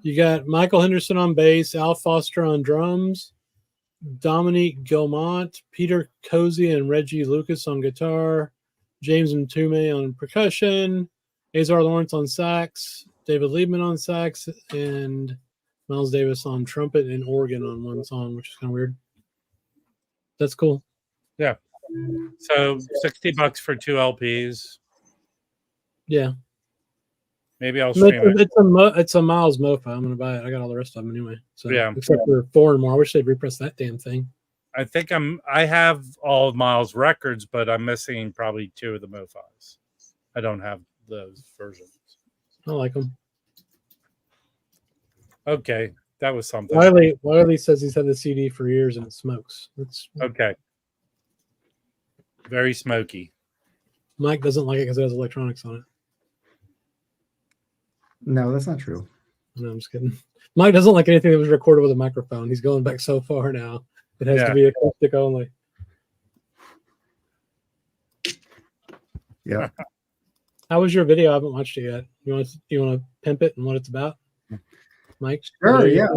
You got Michael Henderson on bass, Al Foster on drums, Dominique Gilmont, Peter Cozy and Reggie Lucas on guitar, James Mtume on percussion, Azar Lawrence on sax, David Liebman on sax, and Miles Davis on trumpet and organ on one song, which is kind of weird. That's cool. Yeah. So $60 for 2 LPs. Yeah. Maybe I'll It's stream it. it's a Miles Mofa. I'm gonna buy it. I got all the rest of them anyway. So Yeah. except for 4 and more. I wish they'd repress that damn thing. I think I have all of Miles' records, but I'm missing probably 2 of the MoFis. I don't have those versions. I like them. Okay, that was something. Wiley says he's had the CD for years and it smokes. That's Okay. Very smoky. Mike doesn't like it because it has electronics on it. No, that's not true. No, I'm just kidding. Mike doesn't like anything that was recorded with a microphone. He's going back so far now. It has Yeah. to be acoustic only. Yeah. How was your video? I haven't watched it yet. You want to pimp it and what it's about, Mike? Sure. Yeah.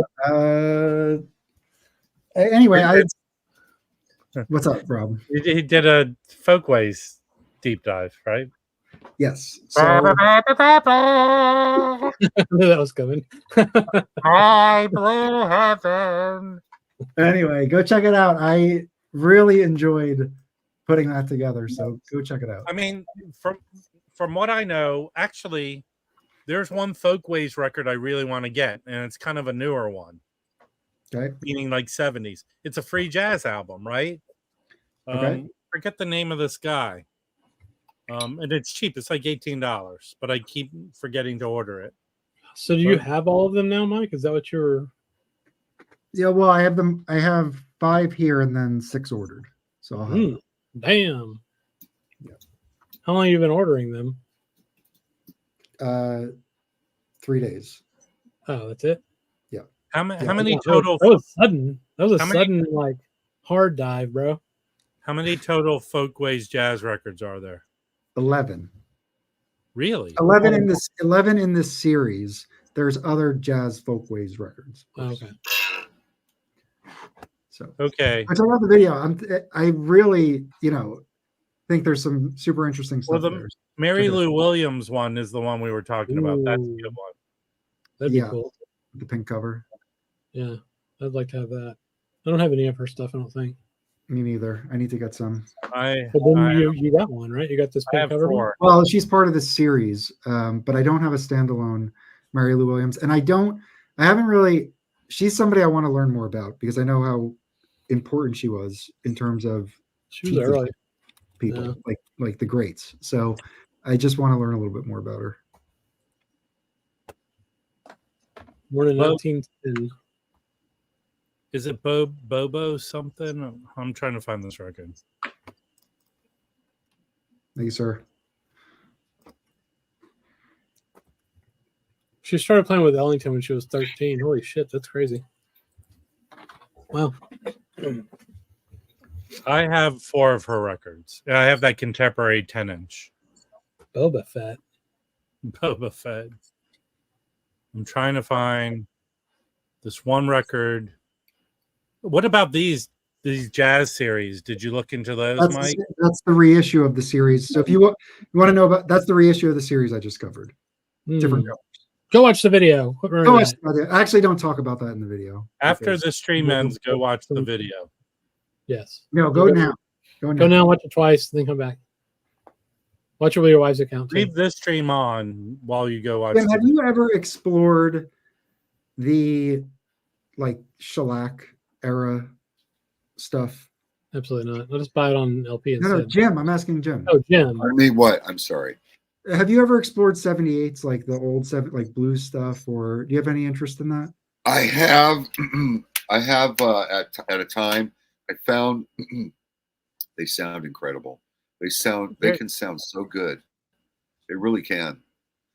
Anyway, what's up, Rob? He did a Folkways deep dive, right? Yes. So I knew that was coming. My blue heaven. anyway, go check it out. I really enjoyed putting that together. So go check it out. I mean, from what I know, actually, there's one Folkways record I really want to get, and it's kind of a newer one. Okay. Meaning like 70s. It's a free jazz album, right? Okay. Forget the name of this guy. And it's cheap. It's like $18, but I keep forgetting to order it. So do you have all of them now, Mike? Is that what you're? Yeah. Well, I have them. I have 5 here and then 6 ordered. So I'll have them. Damn. Yeah. How long have you been ordering them? 3 days. Oh, that's it. Yeah. How Yeah, many That total? was sudden. That was a How many- sudden like hard dive, bro. How many total Folkways jazz records are there? 11. Really? 11 in this. 11 in this series. There's other jazz folkways records. Okay. So Okay. I love the video. I really, think there's some super interesting stuff Well, there. Mary Check it Lou Williams one is the one we were talking about. That's a Ooh. good one. That'd be Yeah. cool. The pink cover. Yeah. I'd like to have that. I don't have any of her stuff, I don't think. Me neither. I need to get some. I But then you got one, right? You got this I pink have cover one? 4. Well, she's part of this series, but I don't have a standalone Mary Lou Williams, and I haven't really. She's somebody I want to learn more about because I know how important she was in terms of She was early. people, Yeah. like the greats. So I just want to learn a little bit more about her. Born in Well- 1910. Is it Bobo something? I'm trying to find this record. Thank you, sir. She started playing with Ellington when she was 13. Holy shit, that's crazy. Wow. I have 4 of her records. I have that contemporary 10-inch. Boba Fett. Boba Fett. I'm trying to find this one record. What about these jazz series? Did you look into those, Mike? That's the reissue of the series. So if you want to know about, that's the reissue of the series I just covered. Different. Go watch the video. Go watch I actually don't talk about that in the video. After because- the stream ends, go watch the video. Yes. No, go now. Go now, watch it twice, then come back. Watch it with your wife's account. Too. Leave this stream on while you go watch. Tim, have you ever explored the shellac era stuff? Absolutely not. I'll just buy it on LP instead. No, Jim. I'm asking Jim. Oh, Jim. I mean, what? I'm sorry. Have you ever explored 78s, like the old blues stuff, or do you have any interest in that? I have, at a time, I found they sound incredible. They can sound so good. They really can.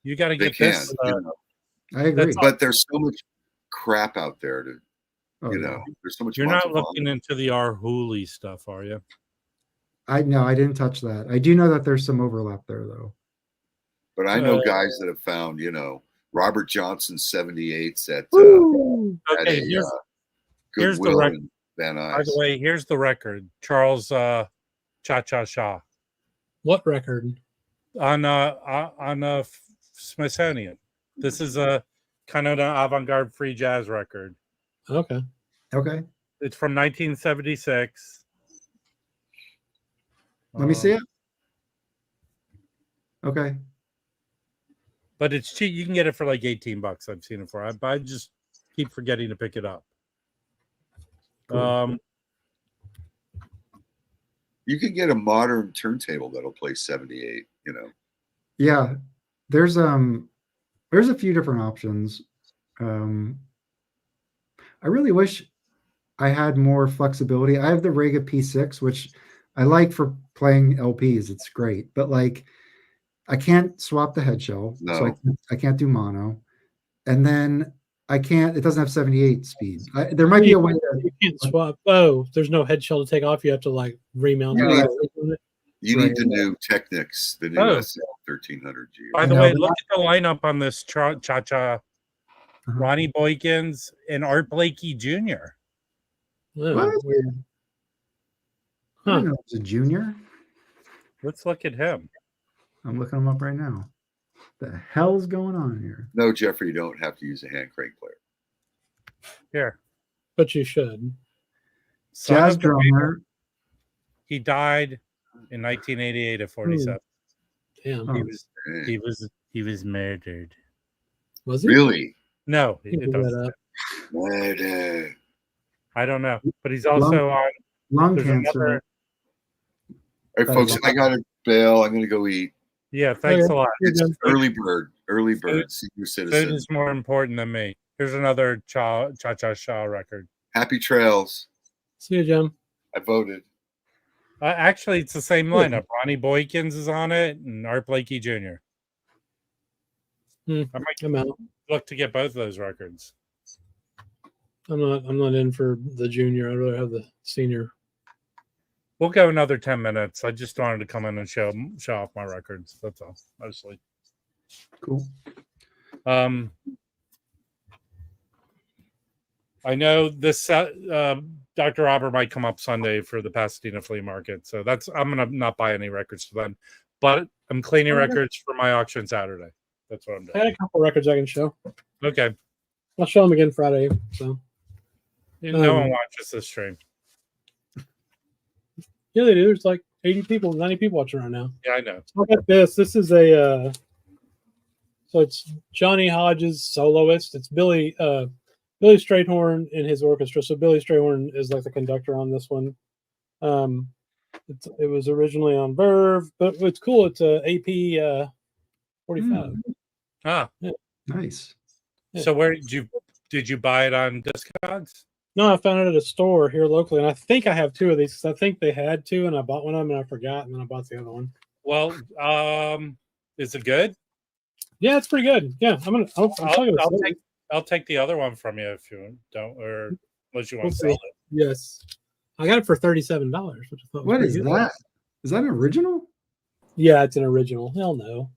You got to They get can. this. I agree. But there's so much crap out there to, Oh, there's so much. You're not matzah looking vomit. into the R. Hooley stuff, are you? I didn't touch that. I do know that there's some overlap there, though. But I know guys that have found, Robert Johnson 78s at Okay, a here's the Goodwill record. in Van By Nuys. the way, here's the record. Charles Cha Cha Cha What record? on Smithsonian. This is a kind of an avant-garde free jazz record. Okay. Okay. It's from 1976. Let me see it. Okay. But it's cheap. You can get it for like $18. I've seen it for. But I just keep forgetting to pick it up. Cool. You could get a modern turntable that'll play 78. Yeah. There's a few different options. I really wish I had more flexibility. I have the Rega P6, which I like for playing LPs. It's great, but like I can't swap the head shell, so No. I can't do mono, and then I can't. It doesn't have 78 speed. There might be a way to. You can't swap. Oh, there's no head shell to take off. You have to like remount You it. You Right. need the new Technics, the new Oh. SL 1300G. By I the know, way, but look at the lineup on this Cha-Cha. Uh-huh. Ronnie Boykins and Art Blakey Jr. Oh, What? weird. I Huh. didn't know it was a junior. Let's look at him. I'm looking them up right now. The hell's going on here? No, Jeffrey, you don't have to use a hand crank player. Here. But you should. Son Jazz of the drummer. He died in 1988 at 47. Damn. Oh. He was murdered. Was he? Really? No, You it can doesn't. that up. Murder. I don't know, but he's also on. Lung There's cancer. another. All right, folks, I got to bail. I'm going to go eat. Yeah, thanks Okay. a lot. It's done. early bird, senior Food citizen. is more important than me. Here's another Cha-Cha Shaw record. Happy trails. See you, Jim. I voted. Actually, it's the same lineup. Ronnie Boykins is on it, and Art Blakey Jr. I might I'm out. look to get both of those records. I'm not in for the junior. I'd rather have the senior. We'll go another 10 minutes. I just wanted to come in and show off my records. That's all, mostly. Cool. I know this Dr. Robert might come up Sunday for the Pasadena flea market, so I'm gonna not buy any records for them, but I'm cleaning records for my auction Saturday. That's what I'm I got doing. a couple records I can show. Okay, I'll show them again Friday. So no one watches this stream. yeah, they do. There's like 80 people, 90 people watching right now. Yeah, I know. Look at this. This is a so it's Johnny Hodges soloist. It's Billy Strayhorn in his orchestra. So Billy Strayhorn is like the conductor on this one. It was originally on Verve, but it's cool. It's a AP 45. Ah, Nice. Yeah. so where did you buy it on Discogs? No, I found it at a store here locally, and I think I have two of these because I think they had two, and I bought one of them and I forgot, and then I bought the other one. Well, is it good? Yeah, it's pretty good. Yeah, I'll take the other one from you if you don't, or unless you want to We'll sell see. it. Yes, I got it for $37, which I thought was What pretty is good. that? Is that an original? Yeah, it's an original. Hell no.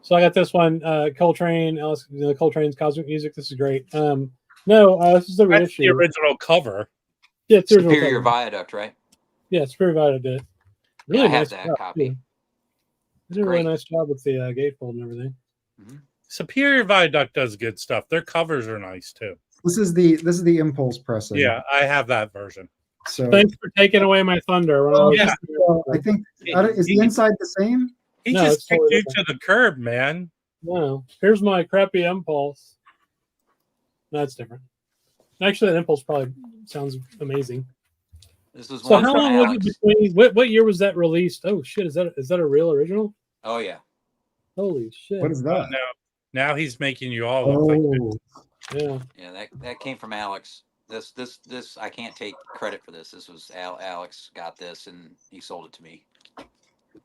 So I got this one, Coltrane's Cosmic Music. This is great. This is the That's reissue. the original cover. Yeah, it's the original Superior cover. Viaduct, right? Yeah, Superior Viaduct did. Really I have nice that job, copy. too. They did a really Great. nice job with the gatefold and everything. Superior Viaduct does good stuff. Their covers are nice too. This is the impulse pressing. Yeah, I have that version. So Thanks for taking away my thunder. When I was yeah. just- I think is the inside the same? He No, just it's kicked totally you to the curb, man. No, here's my crappy impulse. No, it's different. Actually, that impulse probably sounds amazing. This is So one how from long was Alex. it between? What year was that released? Oh shit! Is that a real original? Oh yeah. Holy shit! What is Oh, that? no. Now he's making you all look like Oh, Yeah. Yeah, that came from Alex. This I can't take credit for this. This was Alex got this and he sold it to me.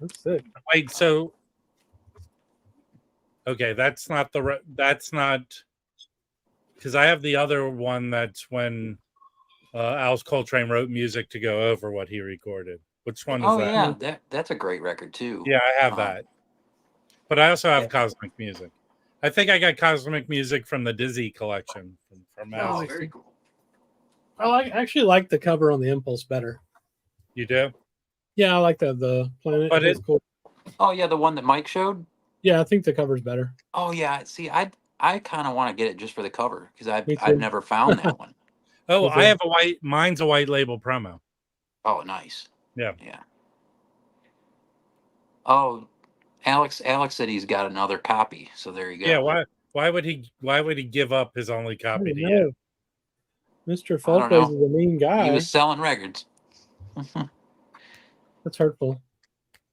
That's sick. wait. So, okay, that's not because I have the other one. That's when Alice Coltrane wrote music to go over what he recorded. Which one is Oh that? yeah, that's a great record too. Yeah, I have that. But I also have Yeah. Cosmic Music. I think I got Cosmic Music from the Dizzy collection from Oh, Alice. very cool. I actually like the cover on the impulse better. You do? Yeah, I like the planet. But It's cool. Oh yeah, the one that Mike showed. Yeah, I think the cover's better. Oh yeah, see, I kind of want to get it just for the cover because Me too. I've never found that one. Oh, Okay. I have mine's a white label promo. Oh, nice. Yeah. Yeah. Oh, Alex said he's got another copy. So there you go. Yeah, why would he give up his only I copy don't to know. you? Mr. I don't Folkways know. is a mean guy. He was selling records. That's hurtful.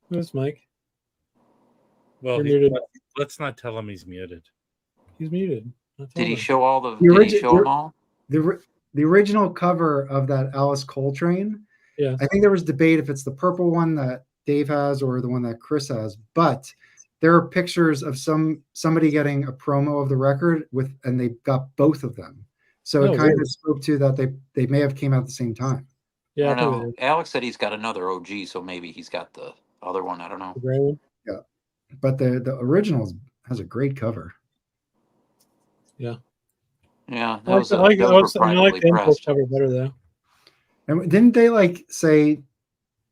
Who's Mike? Well, You're muted. let's not tell him he's muted. He's muted. I told Did he him. show all the? The Did he origi- show them all? The original cover of that Alice Coltrane, Yeah. I think there was debate if it's the purple one that Dave has or the one that Chris has, but there are pictures of somebody getting a promo of the record and they got both of them. So Oh, it kind really? of spoke to that they may have came out at the same time. Yeah, I I don't think know. it is. Alex said he's got another OG, so maybe he's got the other one. I don't know. The gray one. But the original has a great cover. Yeah, I those like those were I like privately the impulse pressed. cover better though. And didn't they like say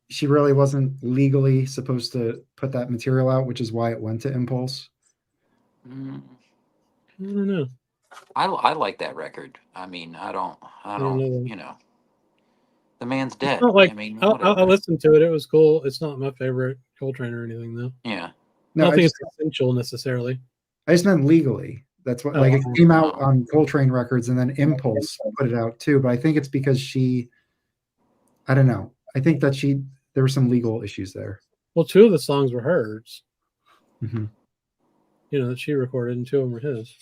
she really wasn't legally supposed to put that material out, which is why it went to Impulse? Mm, I don't know. I like that record. I mean, I don't. don't know. You know, the man's It's dead. not like I mean, I whatever. listened to it. It was cool. It's not my favorite Coltrane or anything though. Yeah. I No, don't I think just, it's essential necessarily. I just meant legally. That's what, Oh, like, it wow. came out Oh. on Coltrane Records and then Impulse put it out too. But I think it's because I don't know. I think that there were some legal issues there. Well, two of the songs were hers. Mm-hmm. You know, that she recorded, and two of them were his.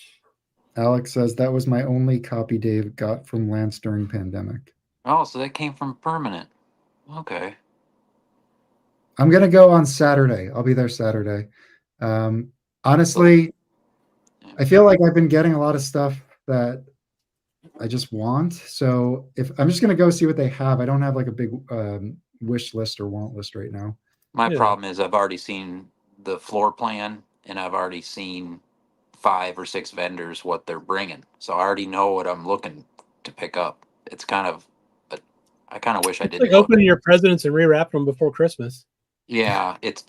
Alex says that was my only copy Dave got from Lance during pandemic. Oh, so that came from Permanent. Okay. I'm gonna go on Saturday. I'll be there Saturday. Honestly, I feel like I've been getting a lot of stuff that I just want. So if I'm just gonna go see what they have, I don't have like a big wish list or want list right now. My Yeah. problem is I've already seen the floor plan, and I've already seen 5 or 6 vendors what they're bringing. So I already know what I'm looking to pick up. It's kind of, but I kind of wish I It's didn't like look. opening your presents and rewrapping them before Christmas. Yeah, it's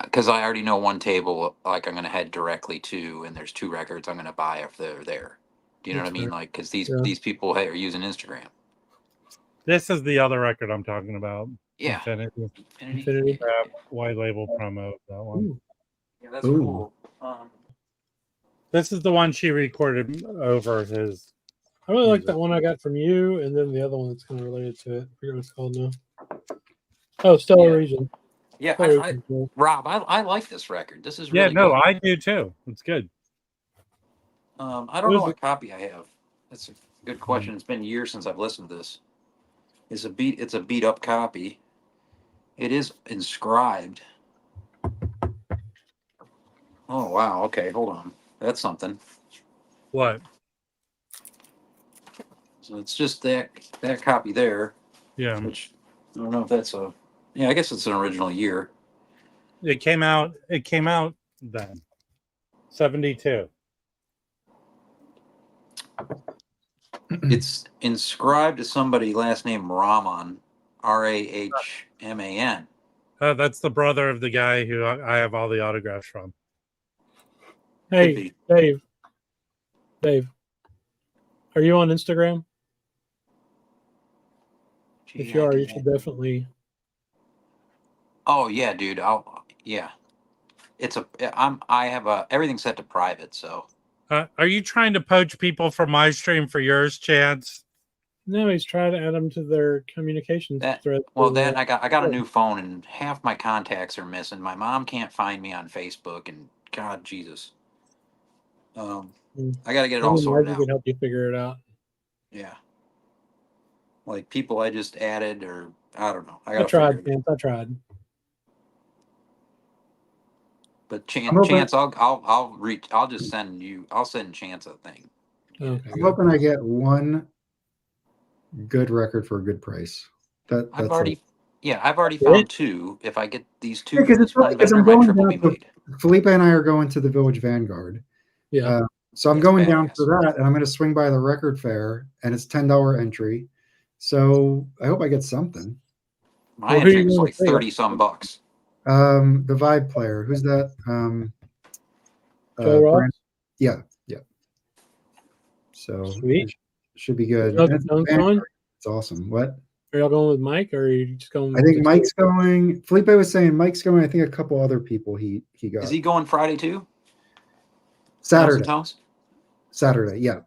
because I already know one table like I'm going to head directly to, and there's 2 records I'm going to buy if they're there. Do you know That's what I mean? fair. Like, because Yeah. these people, hey, are using Instagram. This is the other record I'm talking about. Yeah. Infinity. Infinity. White label promo. That one. Ooh. Yeah, that's Ooh. cool. This is the one she recorded over his. I really like music. that one I got from you, and then the other one that's kind of related to it. I forget what it's called now. Oh, Stellar Yeah. Region. Yeah, Stellar I Region's cool. Rob, I like this record. This is Yeah, really no, good. I do too. It's good. I don't know what copy I have. That's a good question. It's been years since I've listened to this. It's a beat up copy. It is inscribed. Oh wow, okay, hold on. That's something. What? So it's just that copy there, Yeah, which I don't know if that's I guess it's an original year. it came out. It came out then. 72. It's inscribed to somebody last name Rahman, Rahman. That's the brother of the guy who I have all the autographs from. Hey, be. Dave, are you on Instagram? If you are, you should definitely. Oh yeah, dude. Yeah. I have everything set to private, so. Are you trying to poach people from my stream for yours, Chance? No, he's trying to add them to their communications thread. Well, then I got a new phone, and half my contacts are missing. My mom can't find me on Facebook, and God, Jesus. I got to get it all sorted Margie out. can help you figure it out. Yeah. Like people I just added, or I don't know. I tried, Chance. I tried. But Chance, I'll reach. I'll just send you. I'll send Chance a thing. Okay. I'm hoping I get one good record for a good price. I've already Really? found 2. If I get these 2 because from this one vendor, I'm my going trip will down be to made. Felipe and I are going to the Village Vanguard. Yeah. So I'm That's going down badass. for that, and I'm going to swing by the record fair, and it's $10 entry. So I hope I get something. My Well, who entry you was gonna like see? 30 some bucks. The Vibe player, who's that? Joe Ross? Brand- yeah. So Sweet. it should be good. Nothing And it's Jones Vanguard. going? It's awesome. What? Are y'all going with Mike, or are you just going? I with think the Mike's going. Felipe was saying Mike's going. I think a couple other people he got. Is he going Friday too? Saturday? Tones? Saturday, yeah.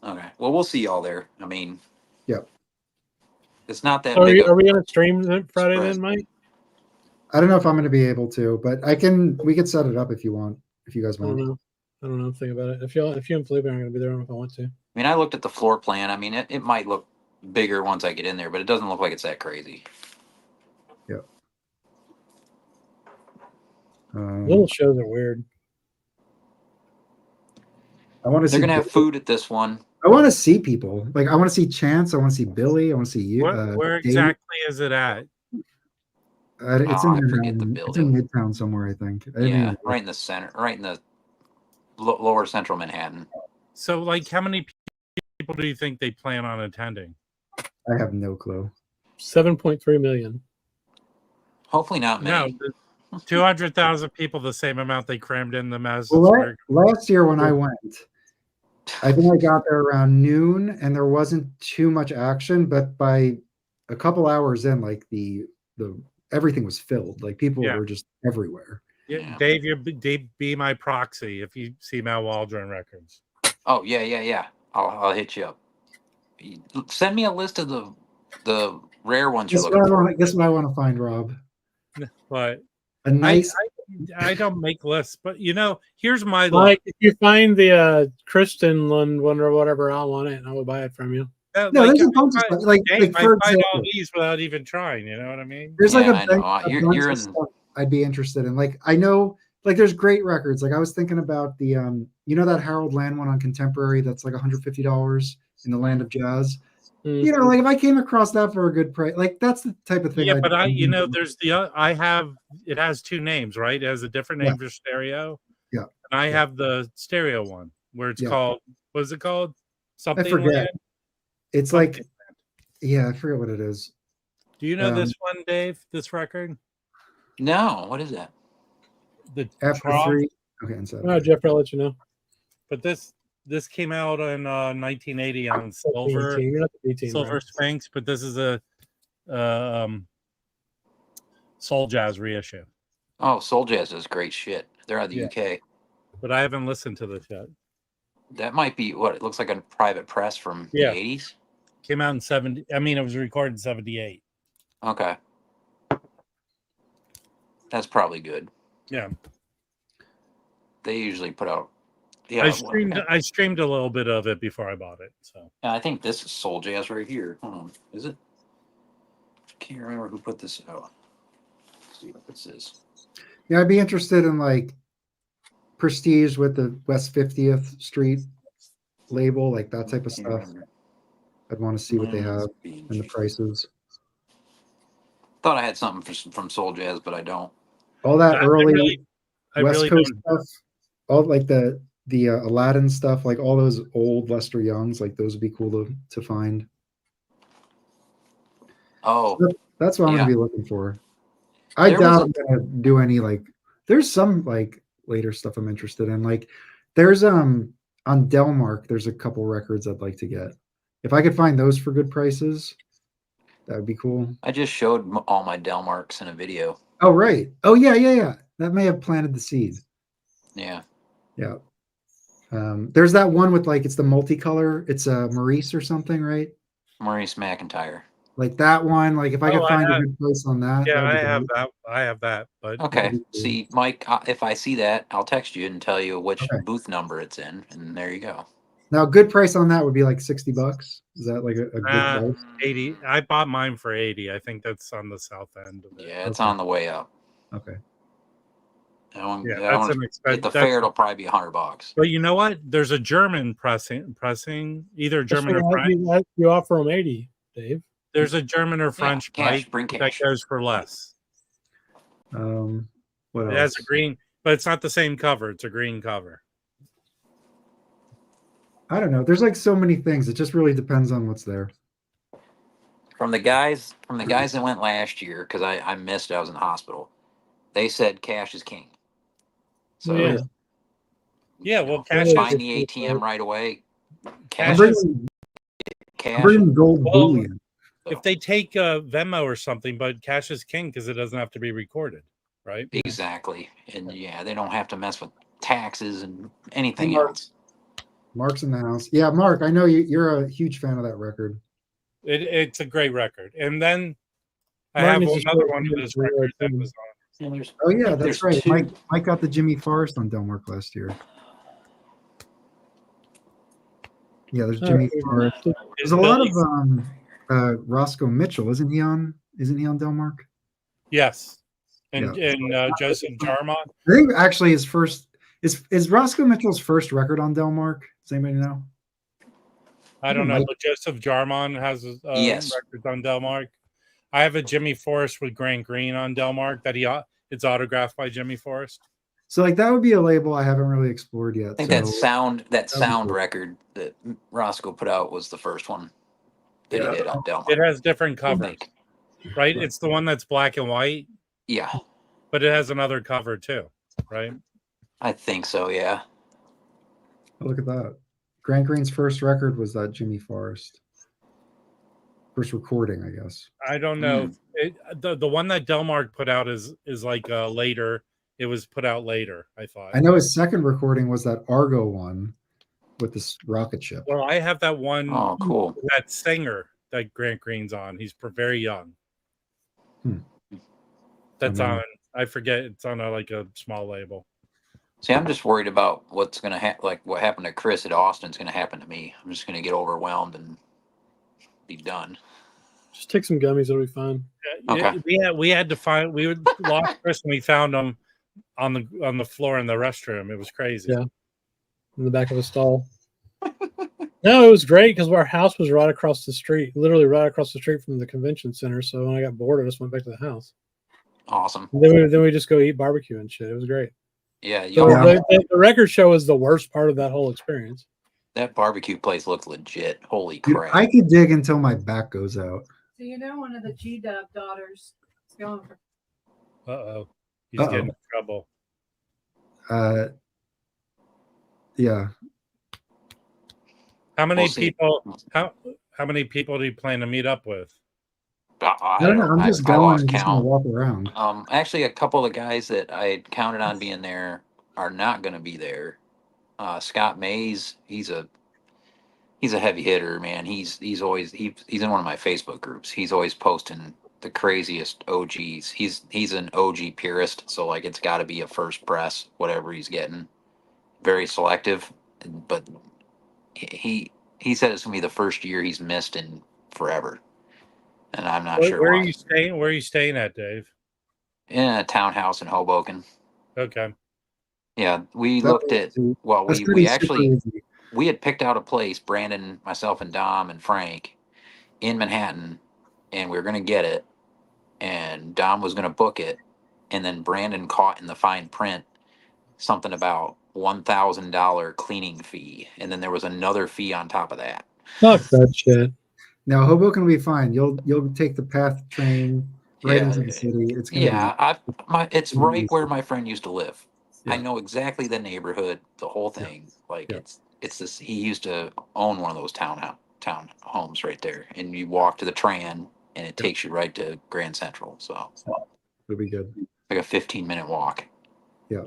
Okay. Well, we'll see y'all there. I mean, Yep. it's not that So big. are we going to stream Friday spread. then, Mike? I don't know if I'm going to be able to, but I can. We could set it up if you want. If you guys I don't want. know. I don't know. Think about it. If you and Felipe aren't going to be there, I don't know if I want to. I mean, I looked at the floor plan. I mean, it might look bigger once I get in there, but it doesn't look like it's that crazy. Yep. Little shows are weird. I want to see. They're gonna have food at this one. I want to see people. Like I want to see Chance. I want to see Billy. I want to see you. Where Dave. exactly is it at? It's Oh, in I forget the Manhattan. It's in building. Midtown somewhere, I think. I didn't Yeah, even- right in the center, right in the lower central Manhattan. So, like, how many people do you think they plan on attending? I have no clue. 7.3 million. Hopefully not many. No, 200,000 people, the same amount they crammed in the Madison Well, Square. last year when I went, I think I got there around noon, and there wasn't too much action. But by a couple hours in, like the everything was filled. Like people Yeah. were just everywhere. Yeah, Dave, Dave, be my proxy if you see Mal Waldron records. Oh yeah. I'll hit you up. Send me a list of the rare ones you're looking for. Guess what I want to find, Rob? But A nice. I don't make lists, but here's my Mike, look. if you find the Kristen one or whatever, I'll want it and I will buy it from you. No, there's a bunch of stuff. Like for I find all example, these without even trying. You know what I mean? there's Yeah, like I know. a You're bunch in- of stuff I'd be interested in. Like I know, like there's great records. Like I was thinking about the that Harold Land one on Contemporary that's like $150 in the Land of Jazz. Mm. Like if I came across that for a good price, like that's the type of thing. Yeah, but there's it has two names, right? It has a different name for stereo. Yeah. And I have the stereo one where it's called, what is it called? Something I forget. Land? It's Something like, Land. I forget what it is. Do you know this one, Dave? This record? No, what is that? The After Trog? 3. Okay, inside. Oh, Jeff, I'll let you know. But this came out in 1980 on Silver 18. You're not the 18, Silver right? Sphinx, but this is a soul jazz reissue. Oh, Soul Jazz is great shit. They're out of the UK. But I haven't listened to this yet. That might be what it looks like a private press from the 80s. Came out in 70. I mean, it was recorded in 78. Okay. That's probably good. Yeah. They usually put out. Yeah, I streamed a little bit of it before I bought it. So yeah, I think this is Soul Jazz right here. Hold on. Is it? Can't remember who put this out. Let's see what this is. Yeah, I'd be interested in like Prestige with the West 50th Street label, like that type of Can't stuff. remember. I'd want to see what they have and the prices. Thought I had something from Soul Jazz, but I don't. All that early West really Coast don't. stuff, all like the Aladdin stuff, like all those old Lester Youngs, like those would be cool to find. Oh, That's what I'm Yeah. gonna be looking for. I There doubt was I'm gonna do any like. There's some like later stuff I'm interested in. Like there's on Delmark, there's a couple records I'd like to get. If I could find those for good prices, that would be cool. I just showed all my Delmarks in a video. Oh right. Oh yeah. That may have planted the seed. Yeah. Yeah. There's that one with like it's the multicolor. It's a Maurice or something, right? Maurice McIntyre. Like that one. Like if I could I find a have- good price on that. Yeah, that would be I have great. that. I have that. But Okay. be cool. See, Mike, if I see that, I'll text you and tell you which Okay. booth number it's in, and there you go. Now, a good price on that would be like $60. Is that like a good price? 80. I bought mine for 80. I think that's on the south end of it. Yeah, it's Okay. on the way up. Okay. That one, Yeah, that that's one an at expensive. the fair, it'll probably be $100. But you know what? There's a German pressing, either German or French. You offer them 80, Dave. There's a German or French cash, bike bring that cash. goes for less. What It else? has a green, but it's not the same cover. It's a green cover. I don't know. There's like so many things. It just really depends on what's there. From the guys that went last year, because I missed it, I was in the hospital. They said cash is king. So Yeah. Yeah, well, cash is- find the ATM right away. I'm Cash, bringing cash. gold Well, bullion. if they take Venmo or something, but cash is king because it doesn't have to be recorded, right? Exactly. And yeah, they don't have to mess with taxes and anything Mark. else. Mark's in the house. Yeah, Mark, I know you're a huge fan of that record. It's a great record. And then I Martin have is just another really one of good those for the records that thing. was on. And there's, Oh yeah, there's that's right. two. Mike got the Jimmy Forrest on Don't Work last year. Yeah, there's Jimmy Forrest. There's a lot of Roscoe Mitchell, isn't he on Delmark? Yes. And Yeah. Joseph Jarmon. I think actually his first is Roscoe Mitchell's first record on Delmark. Does anybody know? I don't know, but Joseph Jarmon has Yes. records on Delmark. I have a Jimmy Forrest with Grant Green on Delmark that it's autographed by Jimmy Forrest. So like that would be a label I haven't really explored yet. I think so that sound cool. record that Roscoe put out was the first one that he did on Delmark. It has different covers, right? It's the one that's black and white. Yeah. But it has another cover too, right? I think so, yeah. Oh, look at that. Grant Green's first record was that Jimmy Forrest. First recording, I guess. I don't know. The one that Delmark put out is like later. It was put out later, I thought. I know his second recording was that Argo one with this rocket ship. Well, I have that one. Oh, cool. That singer that Grant Green's on. He's very young. That's on. I forget. It's on like a small label. See, I'm just worried about what's going to happen. Like what happened to Chris at Austin's going to happen to me. I'm just going to get overwhelmed and be done. Just take some gummies; it'll be fine. Okay. We had to find. We lost Chris and we found him on the floor in the restroom. It was crazy. Yeah, in the back of a stall. No, it was great because our house was right across the street, literally right across the street from the convention center. So when I got bored, I just went back to the house. Awesome. And then we just go eat barbecue and shit. It was great. Yeah, So the record show is the worst part of that whole experience. That barbecue place looked legit. Holy Dude, crap! I could dig until my back goes out. So you know one of the G-Dub daughters is going for. He's getting in trouble. Yeah. How many people? How many people do you plan to meet up with? I don't know. I'm just going. lost I'm just gonna count. walk around. Actually, a couple of guys that I counted on being there are not going to be there. Scott Mays, he's a heavy hitter, man. He's in one of my Facebook groups. He's always posting the craziest OGs. He's an OG purist, so like it's got to be a first press, whatever he's getting. Very selective, but he said it's gonna be the first year he's missed in forever, and I'm not sure. Where why. are you staying? Where are you staying at, Dave? In a townhouse in Hoboken. Okay. Yeah, we looked at. Well, we actually we had picked out a place. Brandon, myself, and Dom and Frank in Manhattan, and we were gonna get it. And Dom was gonna book it, and then Brandon caught in the fine print something about $1,000 cleaning fee, and then there was another fee on top of that. Fuck that shit. Now Hoboken will be fine. You'll take the PATH train right into the city. It's gonna it's right where my friend used to live. Yeah. I know exactly the neighborhood, the whole thing. Like it's this. He used to own one of those town homes right there, and you walk to the Tran, and it takes you right to Grand Central. So it'll be good. Like a 15-minute walk. Yeah.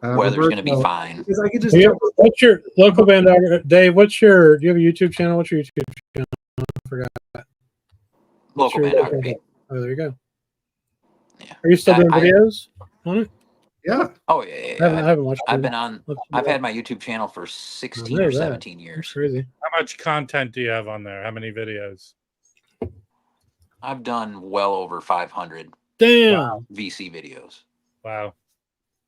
Weather's going to be fine. Because I could just. What's your local band, Dave? Do you have a YouTube channel? What's your YouTube channel? I forgot. Local Bandography. Oh, there you go. Yeah. Are you still doing videos on it? Yeah. Oh yeah. I haven't watched. I've had my YouTube channel for 16 or 17 years. That's crazy. How much content do you have on there? How many videos? I've done well over 500. Damn. VC videos. Wow.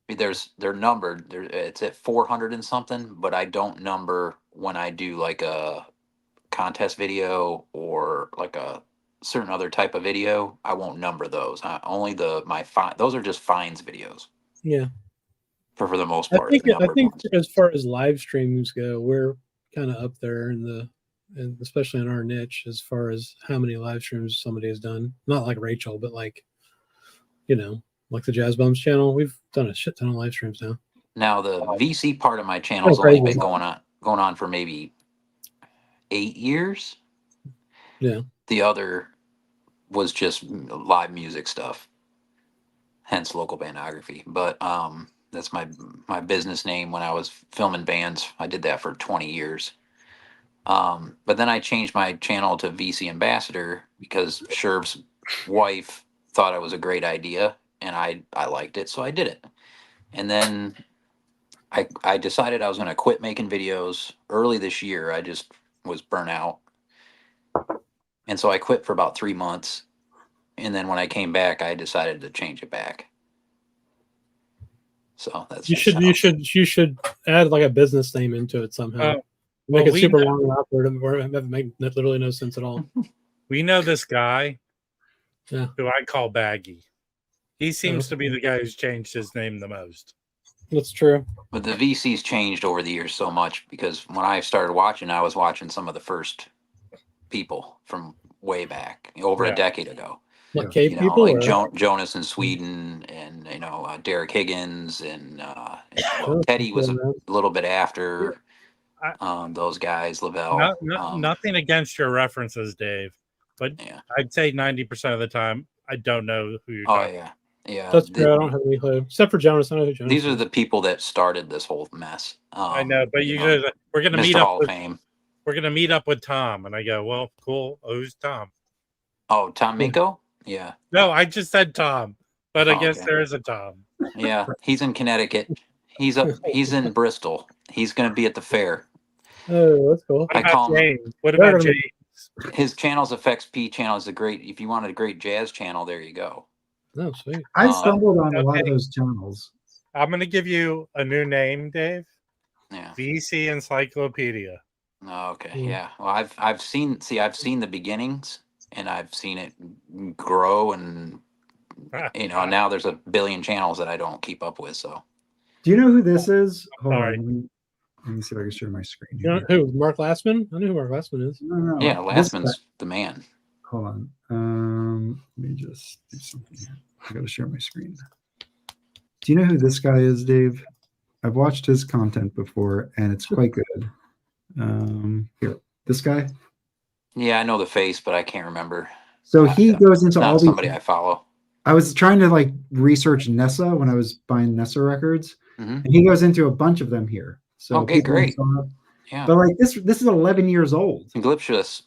They're numbered. It's at 400 and something, but I don't number when I do like a contest video or like a certain other type of video. I won't number those. Only those are just fines videos. Yeah. For the most part. I think as far as live streams go, we're kind of up there and especially in our niche as far as how many live streams somebody has done. Not like Rachel, but like, like the Jazz Bums channel. We've done a shit ton of live streams now. Now the VC part of my channel has only been going on for maybe 8 years. Yeah. The other was just live music stuff, hence local bandography. But that's my business name when I was filming bands. I did that for 20 years. But then I changed my channel to VC Ambassador because Sherv's wife thought it was a great idea, and I liked it, so I did it. And then I decided I was going to quit making videos early this year. I just was burnt out. And so I quit for about 3 months. And then when I came back, I decided to change it back. So that's You should add like a business name into it somehow. Make well, it super know, long and awkward, or it make literally no sense at all. We know this guy, Yeah. who I call Baggy. He seems to be the guy who's changed his name the most. That's true. But the VC's changed over the years so much because when I started watching, I was watching some of the first people from way back, over a decade ago. Like cave You know, people, like or? Jonas in Sweden, and Derek Higgins, and Teddy was a little bit after those guys. Lavelle. Nothing against your references, Dave, but I'd say 90% of the time I don't know who you're talking about. Yeah, that's true. I don't have any clue except for Jonas. I know who Jonas. These are the people that started this whole mess. I know, but we're going to meet Mr. up Hall with of Fame. We're going to meet up with Tom, and I go, well, cool. Who's Tom? Oh, Tom Minko? Yeah. No, I just said Tom, but I guess there is a Tom. Yeah, he's in Connecticut. He's in Bristol. He's going to be at the fair. Oh, that's cool. What about James? His channel's FXP channel is if you want a great jazz channel, there you go. Oh, sweet. I stumbled on a lot of those channels. I'm going to give you a new name, Dave. Yeah. VC Encyclopedia. Okay. Yeah. Well, I've seen the beginnings, and I've seen it grow, and now there's a billion channels that I don't keep up with. So. Do you know who this is? Hold on. Let me see if I can share my screen. You know who? Mark Lassman? I know who Mark Lassman is. No. Yeah, Lassman's the man. Hold on. Let me just do something here. I got to share my screen. Do you know who this guy is, Dave? I've watched his content before, and it's quite good. Here, this guy. Yeah, I know the face, but I can't remember. So he goes into all these. Somebody I follow. I was trying to research Nessa when I was buying Nessa records, and he goes into a bunch of them here. So okay, great. Yeah, but this is 11 years old. Gliptious.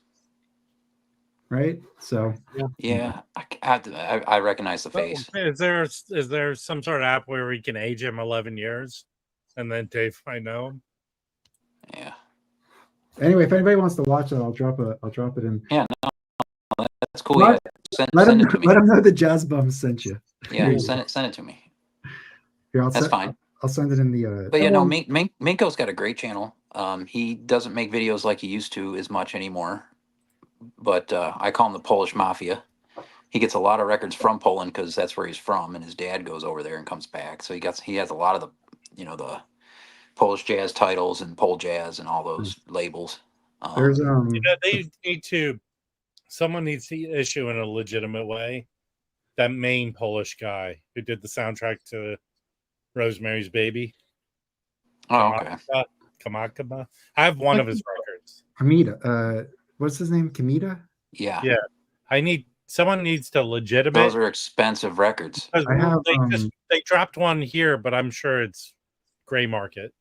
Right. So yeah, I recognize the face. Is there some sort of app where we can age him 11 years, and then Dave might know him? Yeah. Anyway, if anybody wants to watch it, I'll drop it in. Yeah, no, that's cool. Let him know the Jazz Bums sent you. Yeah, send it to me. Here, that's fine. I'll send it in the. But Minko's got a great channel. He doesn't make videos like he used to as much anymore. But I call him the Polish Mafia. He gets a lot of records from Poland because that's where he's from, and his dad goes over there and comes back. So he has a lot of the Polish jazz titles and Pole Jazz and all those labels. There's they need to. Someone needs to issue in a legitimate way. That main Polish guy who did the soundtrack to Rosemary's Baby. Oh, okay. Kamakaba. I have one of his records. Hamida. What's his name? Kamita? Yeah. Yeah. Someone needs to legitimate. Those are expensive records. They dropped one here, but I'm sure it's gray market.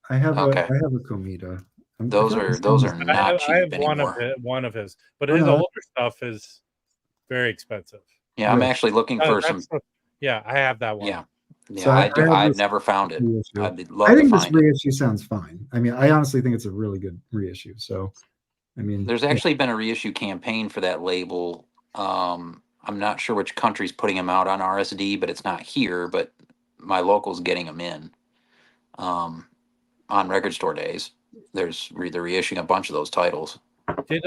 I have a Komita. Those are not cheap I have anymore. one of his, but his older stuff is very expensive. Yeah, I'm actually looking for some. Yeah, I have that one. Yeah. Yeah, so I've never found it. I think this reissue sounds fine. I mean, I honestly think it's a really good reissue. So, I mean, there's actually been a reissue campaign for that label. I'm not sure which country's putting them out on RSD, but it's not here. But my local's getting them in on record store days. They're reissuing a bunch of those titles. Did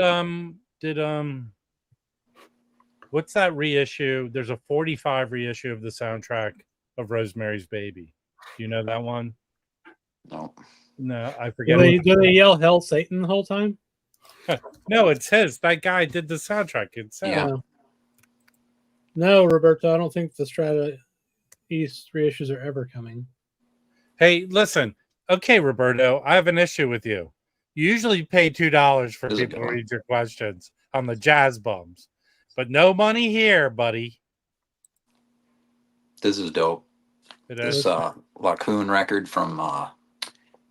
what's that reissue? There's a 45 reissue of the soundtrack of Rosemary's Baby. Do you know that one? No, I forget. Do they yell "Hell, Satan" the whole time? No, it's his. That guy did the soundtrack. It's No, Roberto, I don't think the Strata East reissues are ever coming. Hey, listen. Okay, Roberto, I have an issue with you. You usually pay $2 for people to read your questions. on the jazz bums, but no money here, buddy. This is dope. It This is. Lacoon record from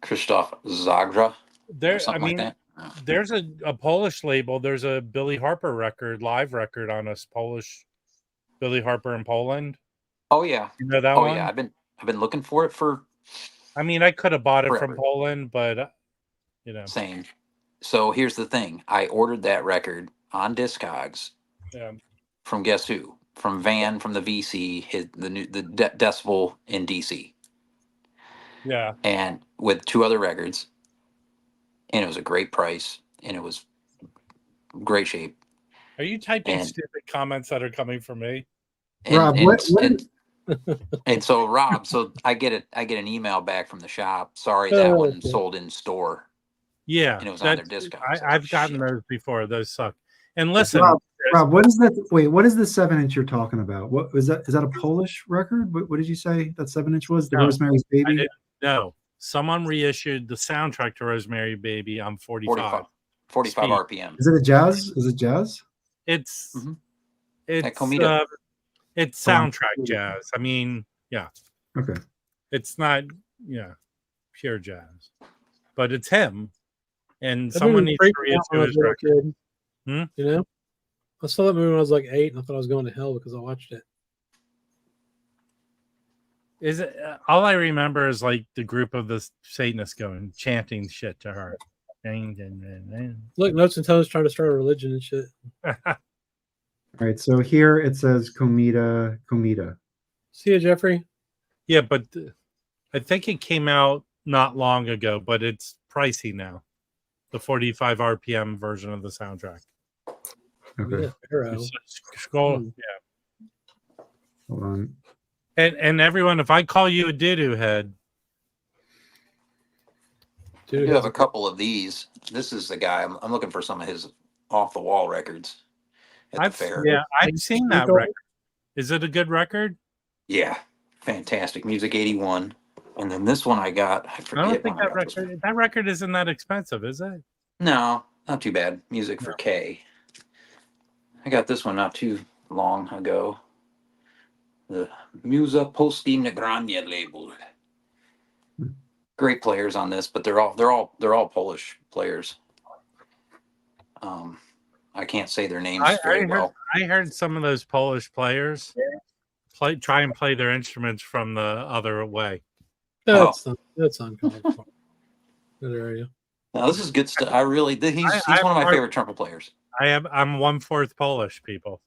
Krzysztof Zagra There, or something like that. there's a Polish label. There's a Billy Harper record, live record on us, Polish Billy Harper in Poland. Oh yeah. You know that Oh one? yeah. I've been looking for it for I mean, I could have bought it from forever. Poland, but you know, Same. So here's the thing. I ordered that record on Discogs yeah. from guess who? From Van from the VC, the Decibel in DC, Yeah. and with 2 other records, and it was a great price, and it was great shape, Are you typing and stupid comments that are coming from me? and Rob, and, what and, and so Rob, so I get an email back from the shop. Sorry, that Oh, one okay. sold in store, Yeah, and it was on their Discogs. I've gotten those before. Those suck. And listen, Rob, what is that? Wait, what is the 7-inch you're talking about? What was that? Is that a Polish record? What did you say that 7-inch was? The No, Rosemary's I Baby? didn't know. Someone reissued the soundtrack to Rosemary Baby on 45. 45 Speed. RPM. Is it a jazz? Is it jazz? It's Mhm. it's Comida. it's soundtrack jazz. I mean, yeah, Okay. it's not pure jazz, but it's him. And That someone movie needs freaked to me out when I reissue was his a little record. kid. Hmm? You know, I saw that movie when I was like 8, and I thought I was going to hell because I watched it. Is it all I remember is like the group of the Satanists going chanting shit to her. Look, Notes and Tones trying to start a religion and shit. All right. So here it says Comida. See you, Jeffrey. Yeah, but I think it came out not long ago, but it's pricey now. The 45 RPM version of the soundtrack. Okay. Yeah, Arrow. Scroll, Hmm. yeah. Hold on. And everyone, if I call you a doo-doo head, I do have a couple of these. This is the guy. I'm looking for some of his off the wall records at the fair. Yeah, I've seen that record. Is it a good record? Yeah, fantastic. Music 81. And then this one I got. I forget. I don't think when I got this one. that record isn't that expensive, is it? No, not too bad. Music for K. I got this one not too long ago. The Muza Polski Nagrania label. Great players on this, but they're all Polish players. I can't say their names very well. I heard some of those Polish players try and play their instruments from the other way. That's uncalled for. Good area. Now this is good stuff. I really he's one of my favorite trumpet players. I'm 1/4 Polish, people.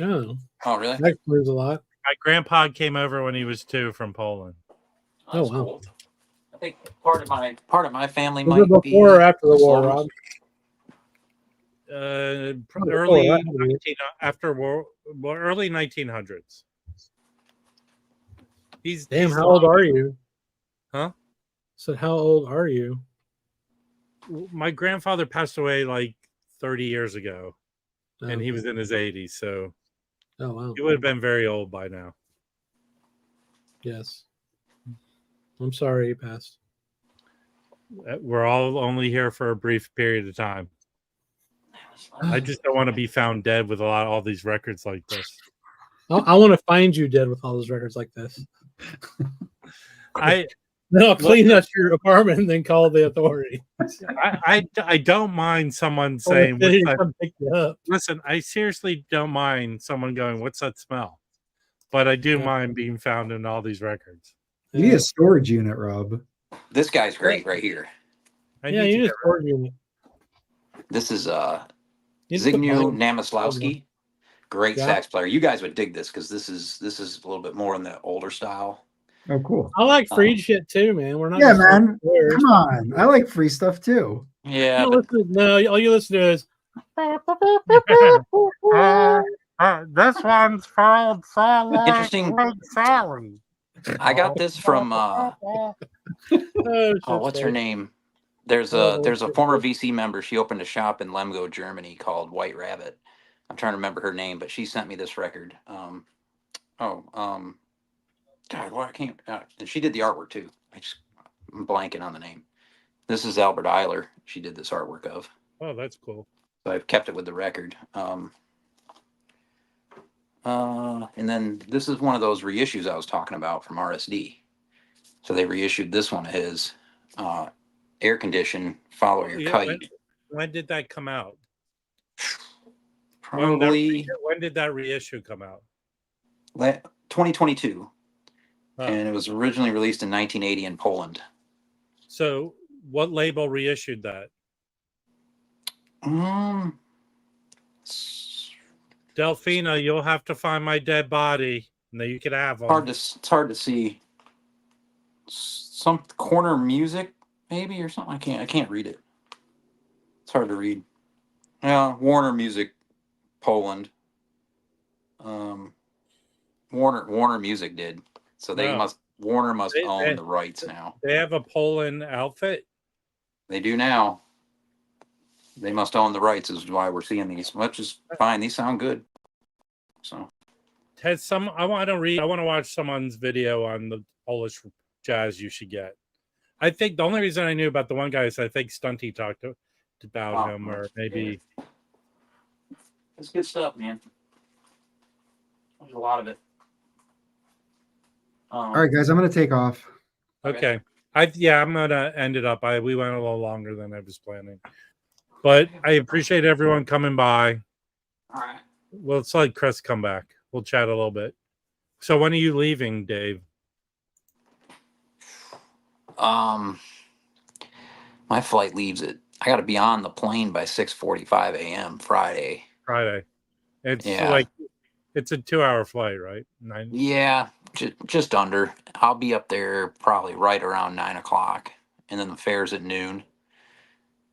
Oh, Oh really? that explains a lot. My grandpa came over when he was 2 from Poland. That's wow. cool. I think part of my family Was might it be before or after the war, Polish. Rob? Early that. 19 after war, well, early 1900s. Damn, how old are you? Huh? Said, how old are you? My grandfather passed away like 30 years ago, and he Okay. was in his 80s, so Oh wow. he would have been very old by now. Yes. I'm sorry he passed. We're all only here for a brief period of time. I just don't want to be found dead with all these records like this. I want to find you dead with all those records like this. I Then I'll clean out your apartment and then call the authorities. I don't mind someone Or saying, they "What's that?" come pick you up. Listen, I seriously don't mind someone going, "What's that smell?" But I do Yeah. mind being found in all these records. You need a storage unit, Rob. This guy's great right here. I Yeah, need you to just ordered you. This is You just put Zygmunt mine- Namislowski. Great Yeah. sax player. You guys would dig this because this is a little bit more in the older style. Oh, cool. I like free shit too, man. We're not. Yeah, just man. players. Come on. I like free stuff too. Yeah, You but listen, no, all you listen to is. this one's for old Sally. Interesting. Sally. I got this from Oh, what's her name? There's a former VC member. She opened a shop in Lemgo, Germany called White Rabbit. I'm trying to remember her name, but she sent me this record. God, why I can't. And she did the artwork too. I'm blanking on the name. This is Albert Eiler. She did this artwork of. Oh, that's cool. So I've kept it with the record. And then this is one of those reissues I was talking about from RSD. So they reissued this one of his, air condition, follow your Yeah, kite. when did that come out? Probably When did that reissue come out? 2022. Oh. And it was originally released in 1980 in Poland. So what label reissued that? It's Delphina, you'll have to find my dead body. And then you could have them. it's hard to see. Some Corner Music, maybe, or something. I can't read it. It's hard to read. Yeah, Warner Music, Poland. Warner Music did. So No. Warner must They- own they- the rights now. They have a Poland outfit. They do now. They must own the rights, is why we're seeing these, which is fine. These sound good. So Has some I want to watch someone's video on the Polish jazz you should get. I think the only reason I knew about the one guy is I think Stunty talked about him, or maybe it's good stuff, man. There's a lot of it. All right, guys, I'm going to take off. okay. I'm gonna end it up. We went a little longer than I was planning. But I appreciate everyone coming by. All right. Well, it's like Chris come back. We'll chat a little bit. So when are you leaving, Dave? My flight leaves at. I got to be on the plane by 6:45 a.m. Friday. Friday. It's Yeah. it's a 2-hour flight, right? 9. Yeah, just under. I'll be up there probably right around 9 o'clock, and then the fair's at noon.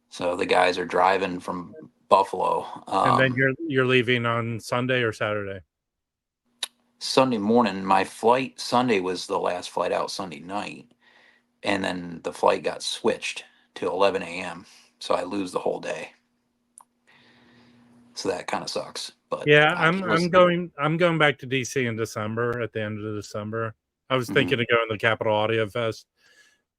So the guys are driving from Buffalo. And then you're leaving on Sunday or Saturday. Sunday morning. My flight Sunday was the last flight out Sunday night, and then the flight got switched to 11 a.m. So I lose the whole day. So that kind of sucks. But Yeah, I'm going back to DC in December, at the end of December. I was thinking of going to the Capitol Audio Fest.